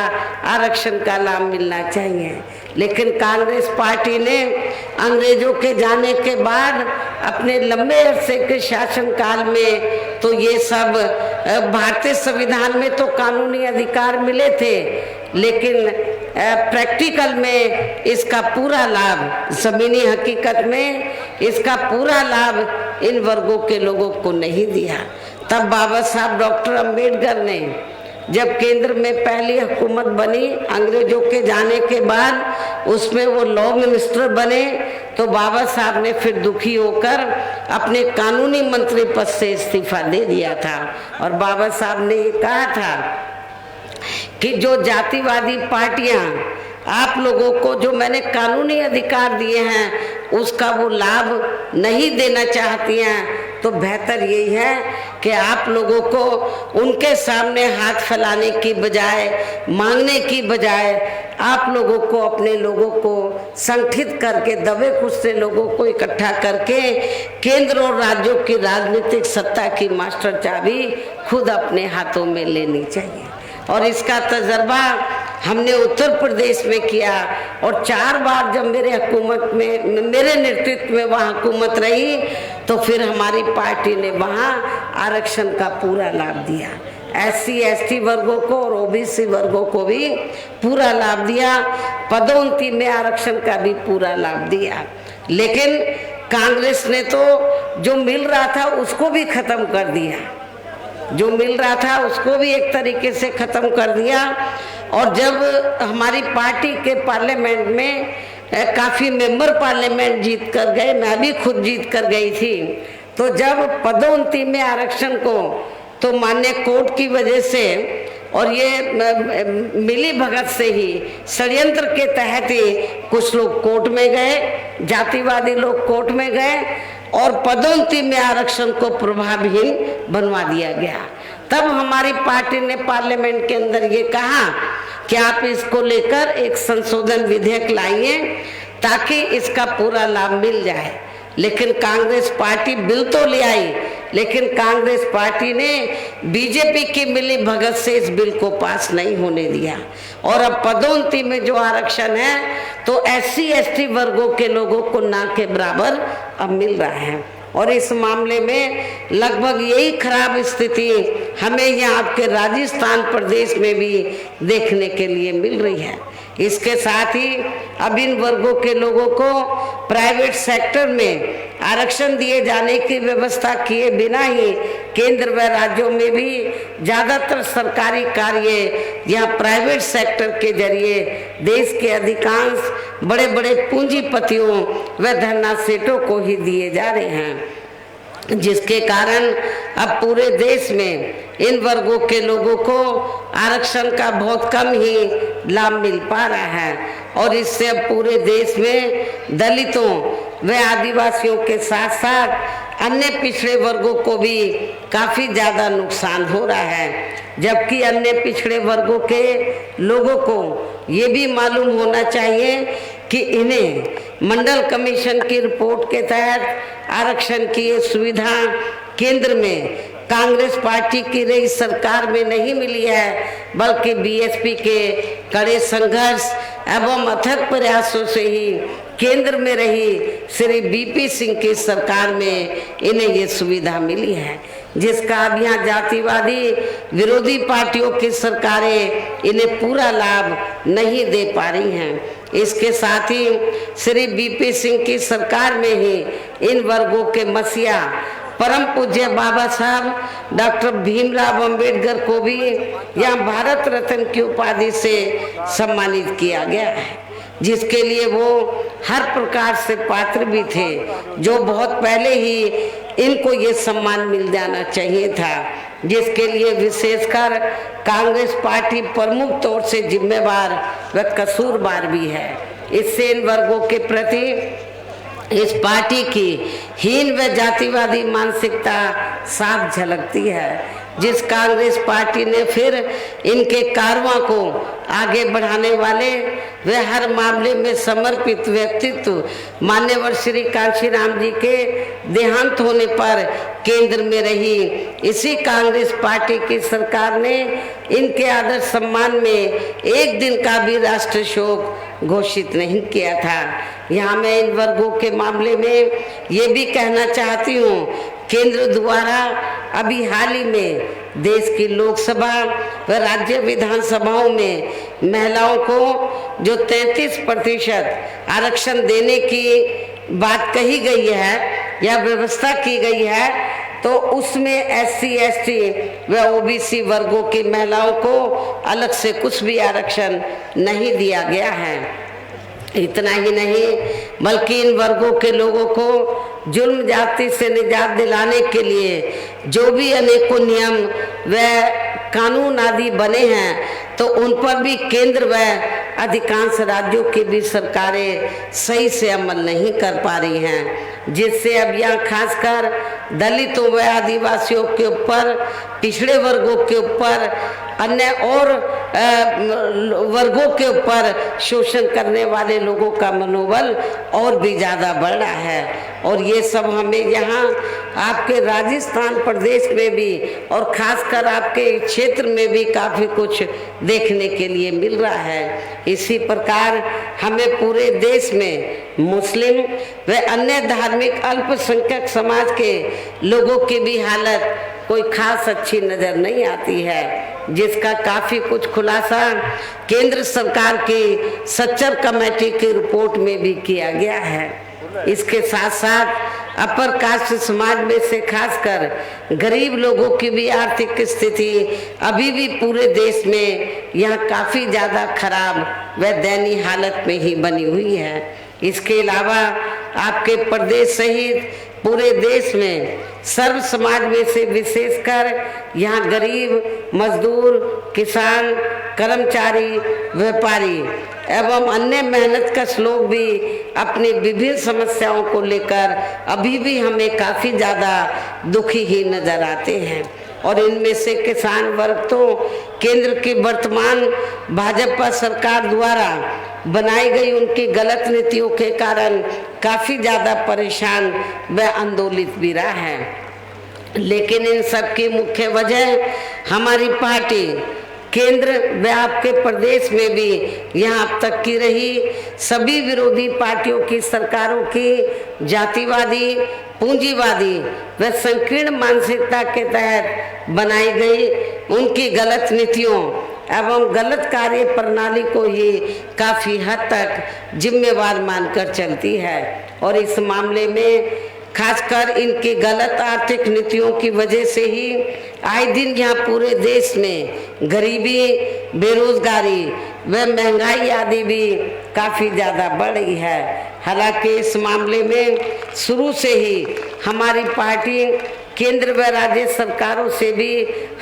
आरक्षण का लाभ मिलना चाहिए। लेकिन कांग्रेस पार्टी ने अंग्रेजों के जाने के बाद अपने लंबे अरसे के शासनकाल में तो ये सब भारतीय संविधान में तो कानूनी अधिकार मिले थे, लेकिन प्रैक्टिकल में इसका पूरा लाभ, ज़मीनी हकीकत में इसका पूरा लाभ इन वर्गों के लोगों को नहीं दिया। तब बाबा साहब डॉक्टर अंबेडकर ने जब केंद्र में पहली हुकूमत बनी अंग्रेजों के जाने के बाद, उसमें वो लॉ मिनिस्टर बने, तो बाबा साहब ने फिर दुखी होकर अपने कानूनी मंत्री पद से इस्तीफा दे दिया था। और बाबा साहब ने ये कहा था कि जो जातिवादी पार्टियां आप लोगों को जो मैंने कानूनी अधिकार दिए हैं उसका वो लाभ नहीं देना चाहती हैं, तो बेहतर यही है कि आप लोगों को उनके सामने हाथ फैलाने की बजाय, मांगने की बजाय, आप लोगों को अपने लोगों को संगठित करके, दबे कुचले लोगों को इकट्ठा करके केंद्र और राज्यों की राजनीतिक सत्ता की मास्टर चाबी खुद अपने हाथों में लेनी चाहिए। और इसका तजर्बा हमने उत्तर प्रदेश में किया, और 4 बार जब मेरे नेतृत्व में वहाँ हुकूमत रही तो फिर हमारी पार्टी ने वहाँ आरक्षण का पूरा लाभ दिया, एससी एसटी वर्गों को और ओबीसी वर्गों को भी पूरा लाभ दिया, पदोन्नति में आरक्षण का भी पूरा लाभ दिया। लेकिन कांग्रेस ने तो जो मिल रहा था उसको भी खत्म कर दिया, जो मिल रहा था उसको भी एक तरीके से खत्म कर दिया। और जब हमारी पार्टी के पार्लियामेंट में काफ़ी मेंबर पार्लियामेंट जीत कर गए, मैं भी खुद जीत कर गई थी, तो जब पदोन्नति में आरक्षण को तो मान्य कोर्ट की वजह से और ये मिली भगत से ही, षड्यंत्र के तहत ही कुछ लोग कोर्ट में गए, जातिवादी लोग कोर्ट में गए और पदोन्नति में आरक्षण को प्रभावहीन बनवा दिया गया। तब हमारी पार्टी ने पार्लियामेंट के अंदर ये कहा कि आप इसको लेकर एक संशोधन विधेयक लाइए ताकि इसका पूरा लाभ मिल जाए। लेकिन कांग्रेस पार्टी बिल तो ले आई, लेकिन कांग्रेस पार्टी ने बीजेपी की मिली भगत से इस बिल को पास नहीं होने दिया। और अब पदोन्नति में जो आरक्षण है तो एससी एसटी वर्गों के लोगों को ना के बराबर अब मिल रहा है। और इस मामले में लगभग यही खराब स्थिति हमें यहाँ आपके राजस्थान प्रदेश में भी देखने के लिए मिल रही है। इसके साथ ही अब इन वर्गों के लोगों को प्राइवेट सेक्टर में आरक्षण दिए जाने की व्यवस्था किए बिना ही केंद्र व राज्यों में भी ज़्यादातर सरकारी कार्य यहाँ प्राइवेट सेक्टर के जरिए देश के अधिकांश बड़े बड़े पूंजीपतियों व धन्ना सेठों को ही दिए जा रहे हैं। जिसके कारण अब पूरे देश में इन वर्गों के लोगों को आरक्षण का बहुत कम ही लाभ मिल पा रहा है और इससे अब पूरे देश में दलितों व आदिवासियों के साथ साथ अन्य पिछड़े वर्गों को भी काफ़ी ज़्यादा नुकसान हो रहा है। जबकि अन्य पिछड़े वर्गों के लोगों को ये भी मालूम होना चाहिए कि इन्हें मंडल कमीशन की रिपोर्ट के तहत आरक्षण की ये सुविधा केंद्र में कांग्रेस पार्टी की रही सरकार में नहीं मिली है, बल्कि बीएसपी के कड़े संघर्ष एवं अथक प्रयासों से ही केंद्र में रही श्री बीपी सिंह की सरकार में इन्हें ये सुविधा मिली है, जिसका अब यहाँ जातिवादी विरोधी पार्टियों की सरकारें इन्हें पूरा लाभ नहीं दे पा रही हैं। इसके साथ ही श्री बीपी सिंह की सरकार में ही इन वर्गों के मसीहा परम पूज्य बाबा साहब डॉक्टर भीमराव अंबेडकर को भी यहाँ भारत रत्न की उपाधि से सम्मानित किया गया है, जिसके लिए वो हर प्रकार से पात्र भी थे, जो बहुत पहले ही इनको ये सम्मान मिल जाना चाहिए था, जिसके लिए विशेषकर कांग्रेस पार्टी प्रमुख तौर से जिम्मेवार व कसूरवार भी है। इससे इन वर्गों के प्रति इस पार्टी की हीन व जातिवादी मानसिकता साफ झलकती है, जिस कांग्रेस पार्टी ने फिर इनके कारवां को आगे बढ़ाने वाले व हर मामले में समर्पित व्यक्तित्व मान्यवर श्री कांशीराम जी के देहांत होने पर केंद्र में रही इसी कांग्रेस पार्टी की सरकार ने इनके आदर सम्मान में एक दिन का भी राष्ट्रीय शोक घोषित नहीं किया था। यहाँ मैं इन वर्गों के मामले में ये भी कहना चाहती हूँ, केंद्र द्वारा अभी हाल ही में देश की लोकसभा व राज्य विधानसभाओं में महिलाओं को जो 33% आरक्षण देने की बात कही गई है या व्यवस्था की गई है, तो उसमें SC, ST व OBC वर्गों की महिलाओं को अलग से कुछ भी आरक्षण नहीं दिया गया है। इतना ही नहीं बल्कि इन वर्गों के लोगों को जुल्म जाति से निजात दिलाने के लिए जो भी अनेकों नियम व कानून आदि बने हैं, तो उन पर भी केंद्र व अधिकांश राज्यों की भी सरकारें सही से अमल नहीं कर पा रही हैं, जिससे अब यहाँ खासकर दलितों व आदिवासियों के ऊपर, पिछड़े वर्गों के ऊपर, अन्य और वर्गों के ऊपर शोषण करने वाले लोगों का मनोबल और भी ज़्यादा बढ़ रहा है। और ये सब हमें यहाँ आपके राजस्थान प्रदेश में भी और खासकर आपके क्षेत्र में भी काफ़ी कुछ देखने के लिए मिल रहा है। इसी प्रकार हमें पूरे देश में मुस्लिम व अन्य धार्मिक अल्पसंख्यक समाज के लोगों की भी हालत कोई खास अच्छी नज़र नहीं आती है, जिसका काफ़ी कुछ खुलासा केंद्र सरकार की सच्चर कमेटी की रिपोर्ट में भी किया गया है। इसके साथ साथ अपर कास्ट समाज में से खासकर गरीब लोगों की भी आर्थिक स्थिति अभी भी पूरे देश में यहाँ काफ़ी ज़्यादा खराब व दयनीय हालत में ही बनी हुई है। इसके अलावा आपके प्रदेश सहित पूरे देश में सर्व समाज में से विशेषकर यहाँ गरीब, मजदूर, किसान, कर्मचारी, व्यापारी एवं अन्य मेहनतकश लोग भी अपनी विभिन्न समस्याओं को लेकर अभी भी हमें काफ़ी ज़्यादा दुखी ही नजर आते हैं। और इनमें से किसान वर्ग तो केंद्र की वर्तमान भाजपा सरकार द्वारा बनाई गई उनकी गलत नीतियों के कारण काफ़ी ज़्यादा परेशान व आंदोलित भी रहा है। लेकिन इन सब की मुख्य वजह हमारी पार्टी केंद्र व आपके प्रदेश में भी यहाँ अब तक की रही सभी विरोधी पार्टियों की सरकारों की जातिवादी, पूंजीवादी व संकीर्ण मानसिकता के तहत बनाई गई उनकी गलत नीतियों एवं गलत कार्य प्रणाली को ही काफ़ी हद तक जिम्मेवार मानकर चलती है। और इस मामले में खासकर इनकी गलत आर्थिक नीतियों की वजह से ही आए दिन यहाँ पूरे देश में गरीबी, बेरोजगारी व महंगाई आदि भी काफ़ी ज़्यादा बढ़ रही है। हालांकि इस मामले में शुरू से ही हमारी पार्टी केंद्र व राज्य सरकारों से भी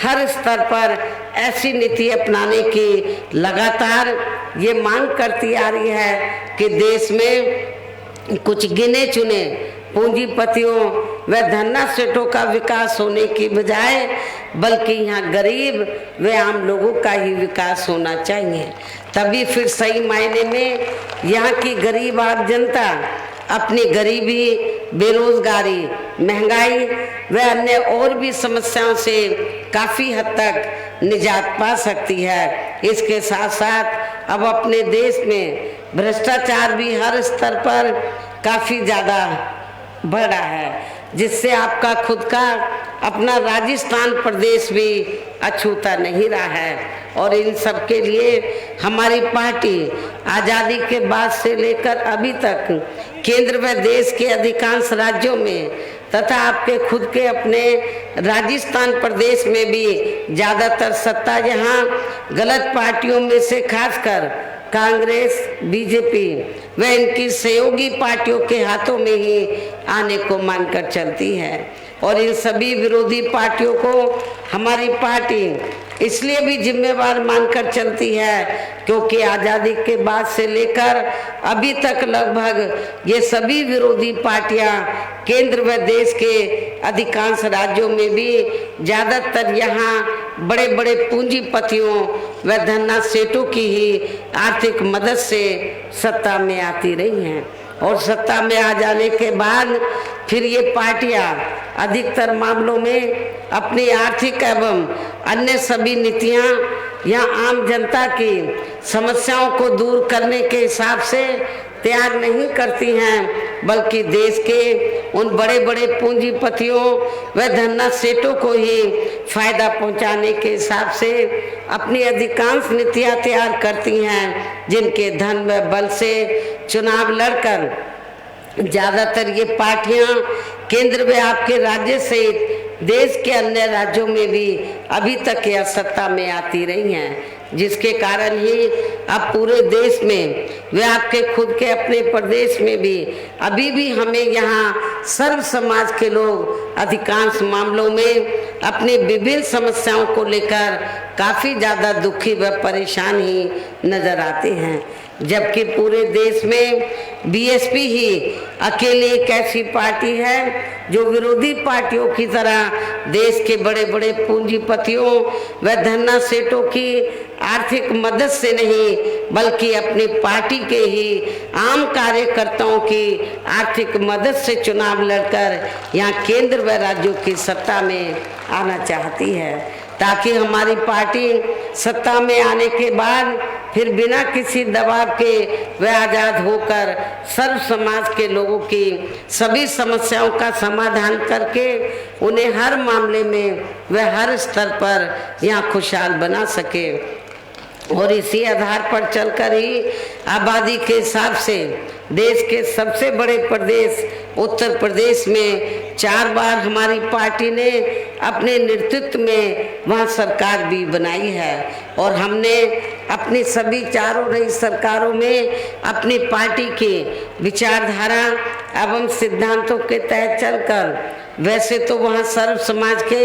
हर स्तर पर ऐसी नीति अपनाने की लगातार ये मांग करती आ रही है कि देश में कुछ गिने चुने पूंजीपतियों व धन्ना सेठों का विकास होने की बजाय बल्कि यहाँ गरीब व आम लोगों का ही विकास होना चाहिए। तभी फिर सही मायने में यहाँ की गरीब आम जनता अपनी गरीबी, बेरोजगारी, महंगाई व अन्य और भी समस्याओं से काफ़ी हद तक निजात पा सकती है। इसके साथ साथ अब अपने देश में भ्रष्टाचार भी हर स्तर पर काफ़ी ज़्यादा बढ़ा है, जिससे आपका खुद का अपना राजस्थान प्रदेश भी अछूता नहीं रहा है। और इन सब के लिए हमारी पार्टी आज़ादी के बाद से लेकर अभी तक केंद्र व देश के अधिकांश राज्यों में तथा आपके खुद के अपने राजस्थान प्रदेश में भी ज़्यादातर सत्ता यहाँ गलत पार्टियों में से खासकर कांग्रेस, बीजेपी व इनकी सहयोगी पार्टियों के हाथों में ही आने को मानकर चलती है। और इन सभी विरोधी पार्टियों को हमारी पार्टी इसलिए भी जिम्मेवार मानकर चलती है क्योंकि आज़ादी के बाद से लेकर अभी तक लगभग ये सभी विरोधी पार्टियां केंद्र व देश के अधिकांश राज्यों में भी ज़्यादातर यहाँ बड़े बड़े पूंजीपतियों व धन्ना सेठों की ही आर्थिक मदद से सत्ता में आती रही हैं। और सत्ता में आ जाने के बाद फिर ये पार्टियां अधिकतर मामलों में अपनी आर्थिक एवं अन्य सभी नीतियां या आम जनता की समस्याओं को दूर करने के हिसाब से तैयार नहीं करती हैं, बल्कि देश के उन बड़े बड़े पूंजीपतियों व धन्ना सेठों को ही फायदा पहुंचाने के हिसाब से अपनी अधिकांश नीतियां तैयार करती हैं, जिनके धन व बल से चुनाव लड़कर ज़्यादातर ये पार्टियां केंद्र में आपके राज्य सहित देश के अन्य राज्यों में भी अभी तक यह सत्ता में आती रही हैं, जिसके कारण ही अब पूरे देश में वे आपके खुद के अपने प्रदेश में भी अभी भी हमें यहाँ सर्व समाज के लोग अधिकांश मामलों में अपनी विभिन्न समस्याओं को लेकर काफ़ी ज़्यादा दुखी व परेशान ही नज़र आते हैं। जबकि पूरे देश में बीएसपी ही अकेली एक ऐसी पार्टी है जो विरोधी पार्टियों की तरह देश के बड़े बड़े पूंजीपतियों व धन्ना सेठों की आर्थिक मदद से नहीं बल्कि अपनी पार्टी के ही आम कार्यकर्ताओं की आर्थिक मदद से चुनाव लड़कर यहाँ केंद्र व राज्यों की सत्ता में आना चाहती है, ताकि हमारी पार्टी सत्ता में आने के बाद फिर बिना किसी दबाव के वे आज़ाद होकर सर्व समाज के लोगों की सभी समस्याओं का समाधान करके उन्हें हर मामले में वे हर स्तर पर यहाँ खुशहाल बना सके। और इसी आधार पर चलकर ही आबादी के हिसाब से देश के सबसे बड़े प्रदेश उत्तर प्रदेश में 4 बार हमारी पार्टी ने अपने नेतृत्व में वहाँ सरकार भी बनाई है। और हमने अपनी सभी चारों रही सरकारों में अपनी पार्टी की विचारधारा एवं सिद्धांतों के तहत चलकर वैसे तो वहाँ सर्व समाज के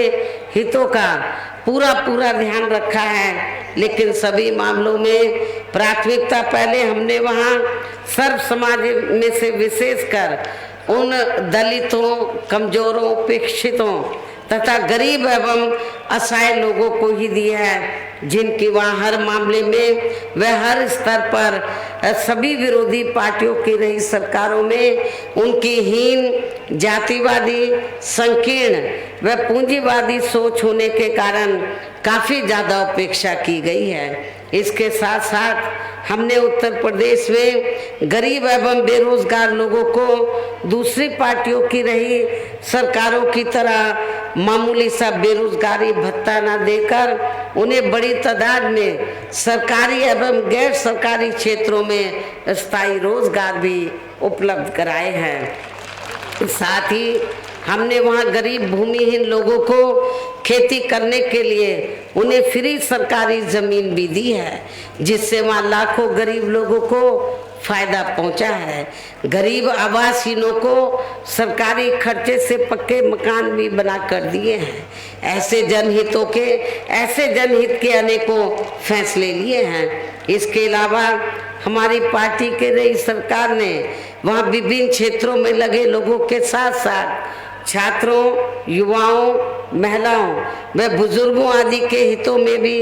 हितों का पूरा ध्यान रखा है, लेकिन सभी मामलों में प्राथमिकता पहले हमने वहाँ सर्व समाज में से विशेषकर उन दलितों, कमजोरों, उपेक्षितों तथा गरीब एवं असहाय लोगों को ही दिया है, जिनकी वहाँ हर मामले में वह हर स्तर पर सभी विरोधी पार्टियों की रही सरकारों में उनकी हीन, जातिवादी, संकीर्ण व पूंजीवादी सोच होने के कारण काफ़ी ज़्यादा उपेक्षा की गई है। इसके साथ साथ हमने उत्तर प्रदेश में गरीब एवं बेरोजगार लोगों को दूसरी पार्टियों की रही सरकारों की तरह मामूली सा बेरोजगारी भत्ता न देकर उन्हें बड़ी तादाद में सरकारी एवं गैर सरकारी क्षेत्रों में स्थायी रोजगार भी उपलब्ध कराए हैं। साथ ही हमने वहाँ गरीब भूमिहीन लोगों को खेती करने के लिए उन्हें फ्री सरकारी ज़मीन भी दी है, जिससे वहाँ लाखों गरीब लोगों को फायदा पहुंचा है। गरीब आवासहीनों को सरकारी खर्चे से पक्के मकान भी बना कर दिए हैं। ऐसे जनहित के अनेकों फैसले लिए हैं। इसके अलावा हमारी पार्टी के रही सरकार ने वहाँ विभिन्न क्षेत्रों में लगे लोगों के साथ साथ छात्रों, युवाओं, महिलाओं व बुजुर्गों आदि के हितों में भी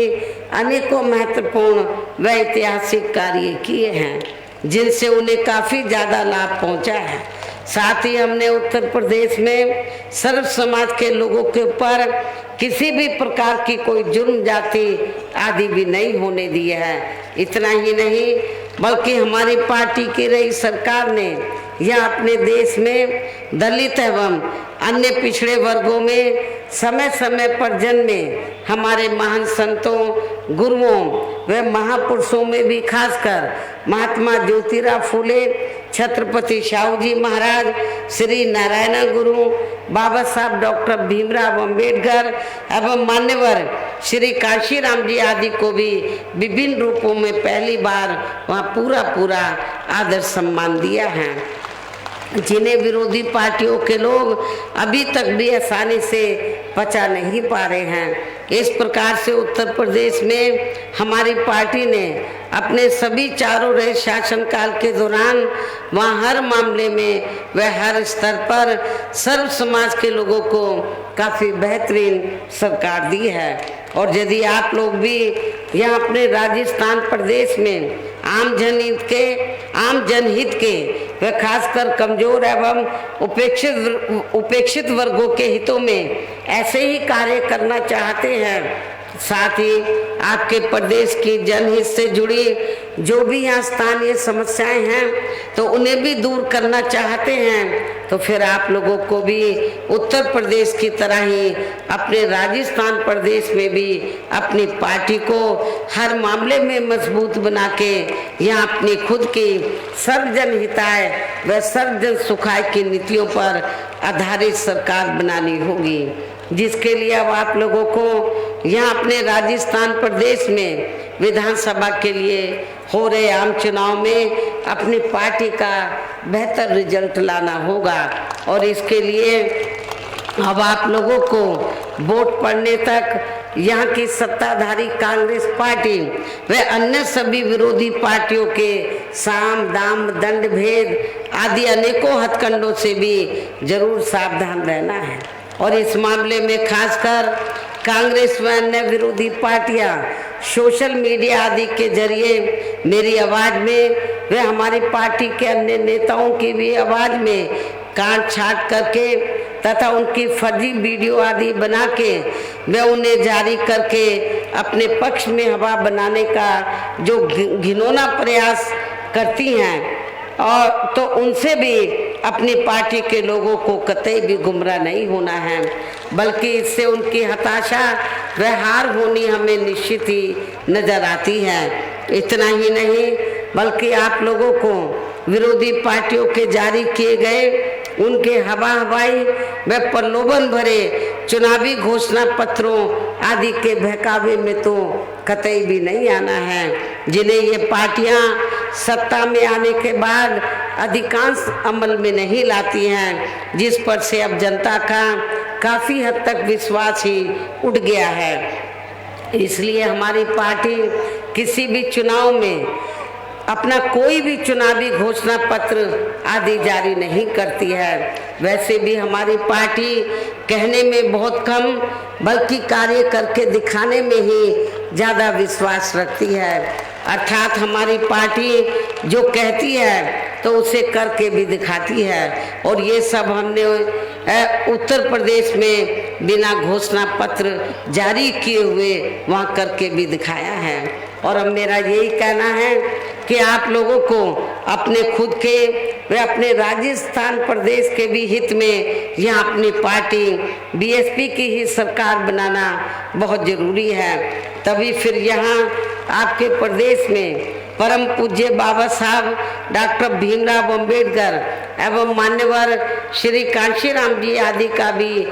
अनेकों महत्वपूर्ण व ऐतिहासिक कार्य किए हैं, जिनसे उन्हें काफ़ी ज़्यादा लाभ पहुंचा है। साथ ही हमने उत्तर प्रदेश में सर्व समाज के लोगों के ऊपर किसी भी प्रकार की कोई जुर्म जाति आदि भी नहीं होने दी है। इतना ही नहीं, बल्कि हमारी पार्टी की रही सरकार ने यह अपने देश में दलित एवं अन्य पिछड़े वर्गों में समय समय पर जन्मे हमारे महान संतों, गुरुओं व महापुरुषों में भी खासकर महात्मा ज्योतिराव फूले, छत्रपति शाहू जी महाराज, श्री नारायण गुरु, बाबा साहब डॉक्टर भीमराव अंबेडकर एवं मान्यवर श्री काशीराम जी आदि को भी विभिन्न रूपों में पहली बार वहाँ पूरा आदर सम्मान दिया है, जिन्हें विरोधी पार्टियों के लोग अभी तक भी आसानी से पचा नहीं पा रहे हैं। इस प्रकार से उत्तर प्रदेश में हमारी पार्टी ने अपने सभी चारों रहे शासनकाल के दौरान वहाँ हर मामले में व हर स्तर पर सर्व समाज के लोगों को काफ़ी बेहतरीन सरकार दी है। और यदि आप लोग भी यहाँ अपने राजस्थान प्रदेश में आम जनहित के व खासकर कमजोर एवं उपेक्षित वर्गों के हितों में ऐसे ही कार्य करना चाहते हैं, साथ ही आपके प्रदेश की जनहित से जुड़ी जो भी यहाँ स्थानीय समस्याएं हैं तो उन्हें भी दूर करना चाहते हैं, तो फिर आप लोगों को भी उत्तर प्रदेश की तरह ही अपने राजस्थान प्रदेश में भी अपनी पार्टी को हर मामले में मजबूत बना के यहाँ अपनी खुद की सर्वजन हिताय व सर्वजन सुखाय की नीतियों पर आधारित सरकार बनानी होगी, जिसके लिए अब आप लोगों को यहाँ अपने राजस्थान प्रदेश में विधानसभा के लिए हो रहे आम चुनाव में अपनी पार्टी का बेहतर रिजल्ट लाना होगा। और इसके लिए अब आप लोगों को वोट पड़ने तक यहाँ की सत्ताधारी कांग्रेस पार्टी व अन्य सभी विरोधी पार्टियों के साम दाम दंड भेद आदि अनेकों हथकंडों से भी जरूर सावधान रहना है। और इस मामले में खासकर कांग्रेस व अन्य विरोधी पार्टियां सोशल मीडिया आदि के जरिए मेरी आवाज़ में व हमारी पार्टी के अन्य नेताओं की भी आवाज़ में काट छाट करके तथा उनकी फर्जी वीडियो आदि बना के व उन्हें जारी करके अपने पक्ष में हवा बनाने का जो घिनौना प्रयास करती हैं, और तो उनसे भी अपनी पार्टी के लोगों को कतई भी गुमराह नहीं होना है, बल्कि इससे उनकी हताशा व हार होनी हमें निश्चित ही नजर आती है। इतना ही नहीं, बल्कि आप लोगों को विरोधी पार्टियों के जारी किए गए उनके हवाई व प्रलोभन भरे चुनावी घोषणा पत्रों आदि के बहकावे में तो कतई भी नहीं आना है, जिन्हें ये पार्टियां सत्ता में आने के बाद अधिकांश अमल में नहीं लाती हैं, जिस पर से अब जनता का काफ़ी हद तक विश्वास ही उठ गया है। इसलिए हमारी पार्टी किसी भी चुनाव में अपना कोई भी चुनावी घोषणा पत्र आदि जारी नहीं करती है। वैसे भी हमारी पार्टी कहने में बहुत कम बल्कि कार्य करके दिखाने में ही ज़्यादा विश्वास रखती है। अर्थात हमारी पार्टी जो कहती है तो उसे करके भी दिखाती है, और ये सब हमने उत्तर प्रदेश में बिना घोषणा पत्र जारी किए हुए वहाँ करके भी दिखाया है। और अब मेरा यही कहना है कि आप लोगों को अपने खुद के व अपने राजस्थान प्रदेश के भी हित में यहाँ अपनी पार्टी बीएसपी की ही सरकार बनाना बहुत ज़रूरी है। तभी फिर यहाँ आपके प्रदेश में परम पूज्य बाबा साहब डॉक्टर भीमराव अंबेडकर एवं मान्यवर श्री कांशीराम जी आदि का भी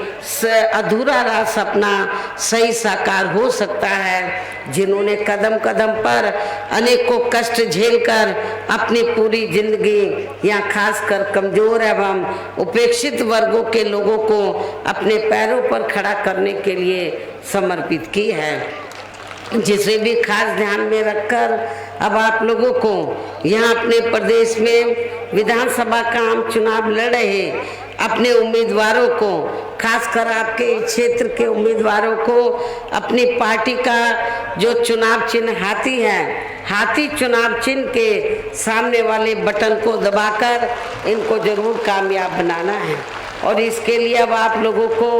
अधूरा रहा सपना सही साकार हो सकता है, जिन्होंने कदम कदम पर अनेकों कष्ट झेलकर अपनी पूरी जिंदगी यहाँ खासकर कमजोर एवं उपेक्षित वर्गों के लोगों को अपने पैरों पर खड़ा करने के लिए समर्पित की है, जिसे भी खास ध्यान में रखकर अब आप लोगों को यहाँ अपने प्रदेश में विधानसभा का आम चुनाव लड़ रहे अपने उम्मीदवारों को, खासकर आपके क्षेत्र के उम्मीदवारों को अपनी पार्टी का जो चुनाव चिन्ह हाथी है, हाथी चुनाव चिन्ह के सामने वाले बटन को दबाकर इनको जरूर कामयाब बनाना है। और इसके लिए अब आप लोगों को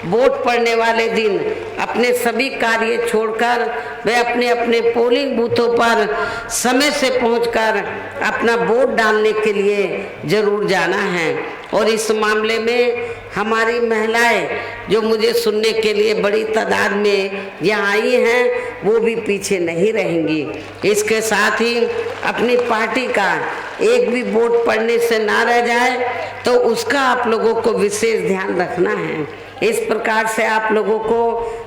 वोट पड़ने वाले दिन अपने सभी कार्य छोड़कर वे अपने अपने पोलिंग बूथों पर समय से पहुंचकर अपना वोट डालने के लिए जरूर जाना है। और इस मामले में हमारी महिलाएं जो मुझे सुनने के लिए बड़ी तादाद में यहाँ आई हैं, वो भी पीछे नहीं रहेंगी। इसके साथ ही अपनी पार्टी का एक भी वोट पड़ने से ना रह जाए तो उसका आप लोगों को विशेष ध्यान रखना है। इस प्रकार से आप लोगों को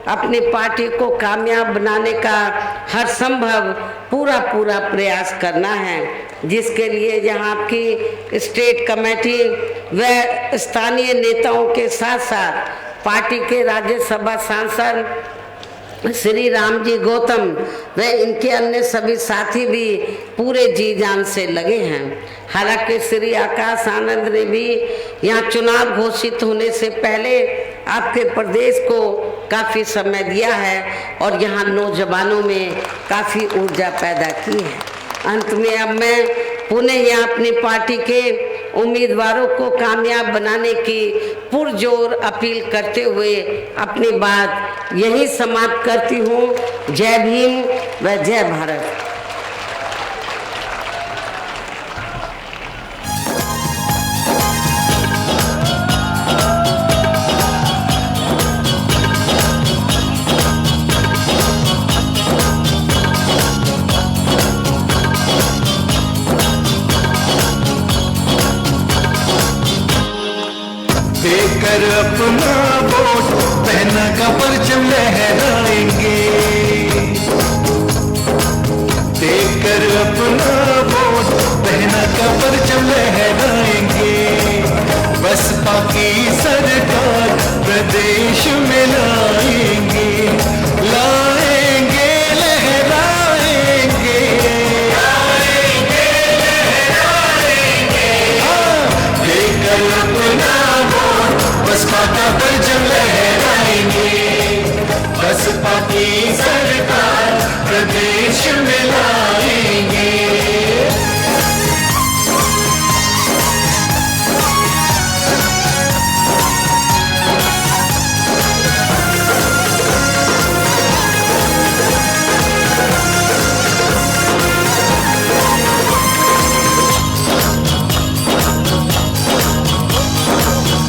अपनी पार्टी को कामयाब बनाने का हर संभव पूरा प्रयास करना है, जिसके लिए यहाँ आपकी स्टेट कमेटी व स्थानीय नेताओं के साथ साथ पार्टी के राज्यसभा सांसद श्री राम जी गौतम व इनके अन्य सभी साथी भी पूरे जी जान से लगे हैं। हालांकि श्री आकाश आनंद ने भी यहाँ चुनाव घोषित होने से पहले आपके प्रदेश को काफ़ी समय दिया है और यहाँ नौजवानों में काफ़ी ऊर्जा पैदा की है। अंत में अब मैं पुनः यहाँ अपनी पार्टी के उम्मीदवारों को कामयाब बनाने की पुरजोर अपील करते हुए अपनी बात यही समाप्त करती हूँ। जय भीम व जय भारत। देकर अपना वोट पहना का परचम लहराएंगे, देकर अपना वोट पहना का परचम लहराएंगे। बसपा की सरकार प्रदेश में लाएंगे, लाएंगे लहराएंगे, लाएंगे लहराएंगे। हाँ, देकर अपना बसपा का परचम लहराएंगे, बसपा की सरकार प्रदेश में लाएंगे।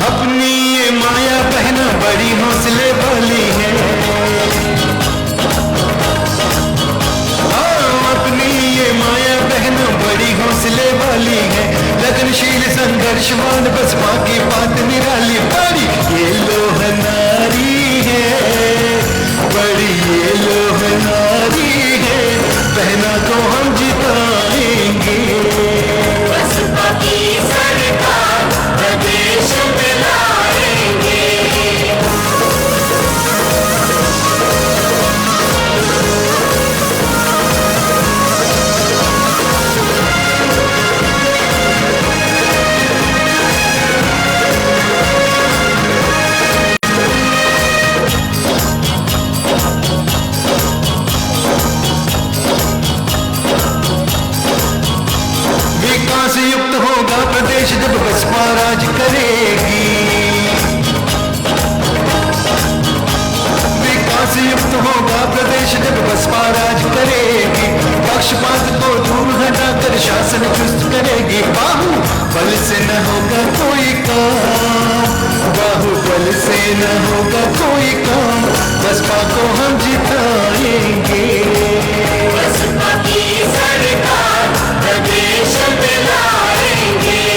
अपनी ये माया बहना बड़ी हौसले वाली है, अपनी ये माया बहना बड़ी हौसले वाली है। लगनशील संघर्षवान बसपा की बात निराली, बड़ी ये लोह नारी है, बड़ी ये लोह नारी है। बहना को हम जिताएंगे, बसपा की सरकार प्रदेश में लाएंगे। विकास युक्त होगा प्रदेश जब बसपा राज करेगी, विकास युक्त होगा प्रदेश जब बसपा राज करेगी। पक्षपात को दूर हटाकर शासन चुस्त करेगी। बाहुबल से न होगा कोई काम, बाहुबल से न होगा कोई काम। बसपा को हम जिताएंगे, बसपा की सरकार प्रदेश में लाएंगे।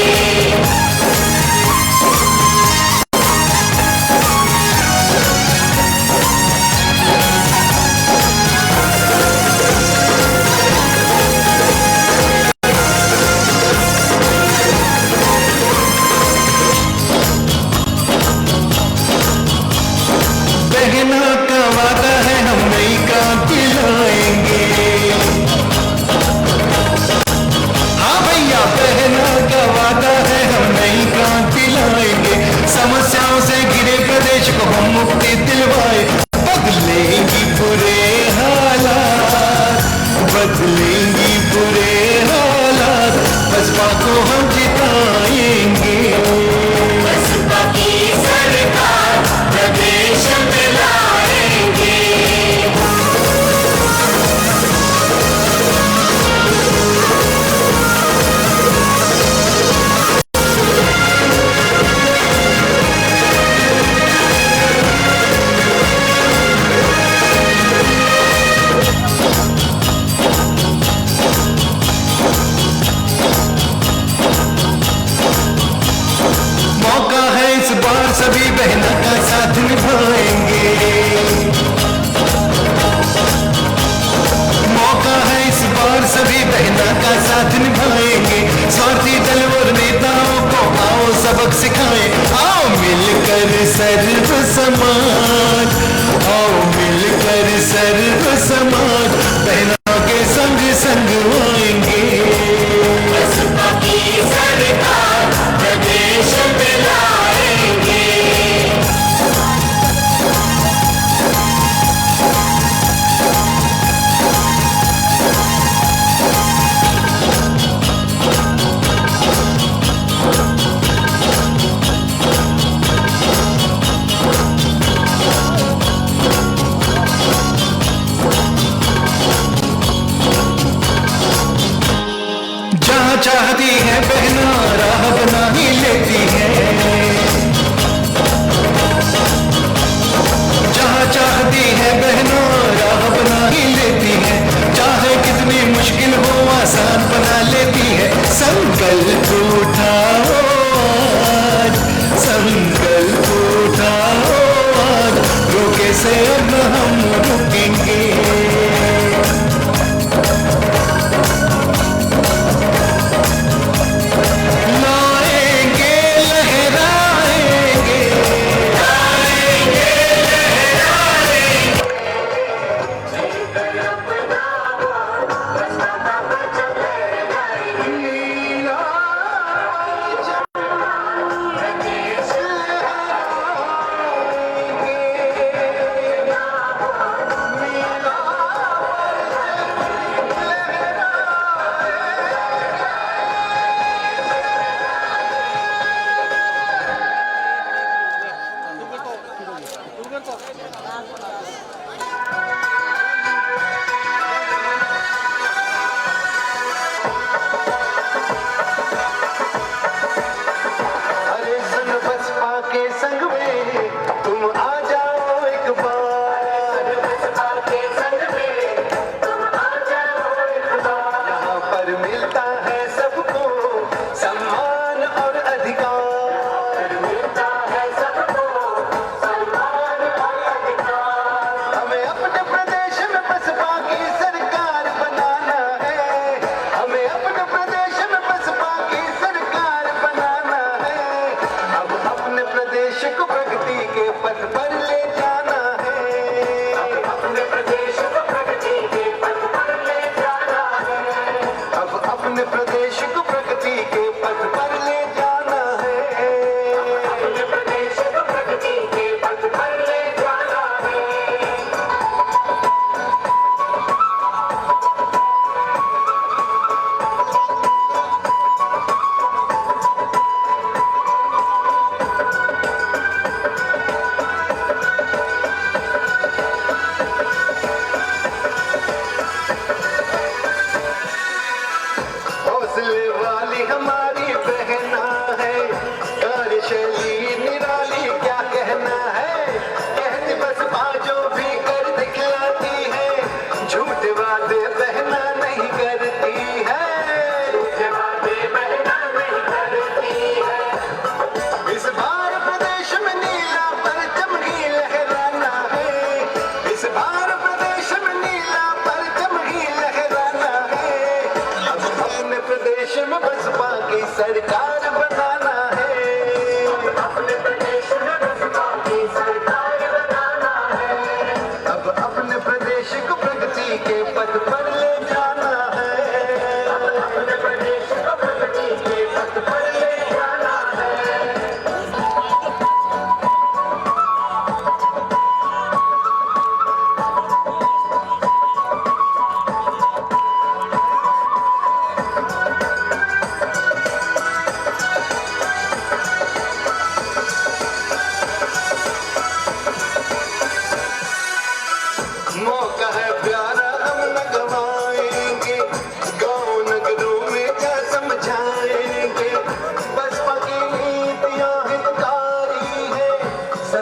देश को हम मुक्ति दिलवाए, बदलेंगी बुरे हालात, बदलेंगी बुरे हालात, बसपा को हम जिताएंगे। बसपा की सरकार प्रदेश में लाएंगे। मौका है इस बार सभी बहनों का साथ निभाएंगे, मौका है इस बार सभी बहनों का साथ निभाएंगे। स्वार्थी दल और नेताओं को आओ सबक सिखाएं, आओ मिलकर सर्व समाज, आओ मिलकर सर्व समाज बहनों के संग संग आएंगे। बसपा की सरकार प्रदेश में लाएंगे।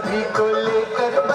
सभी को लेकर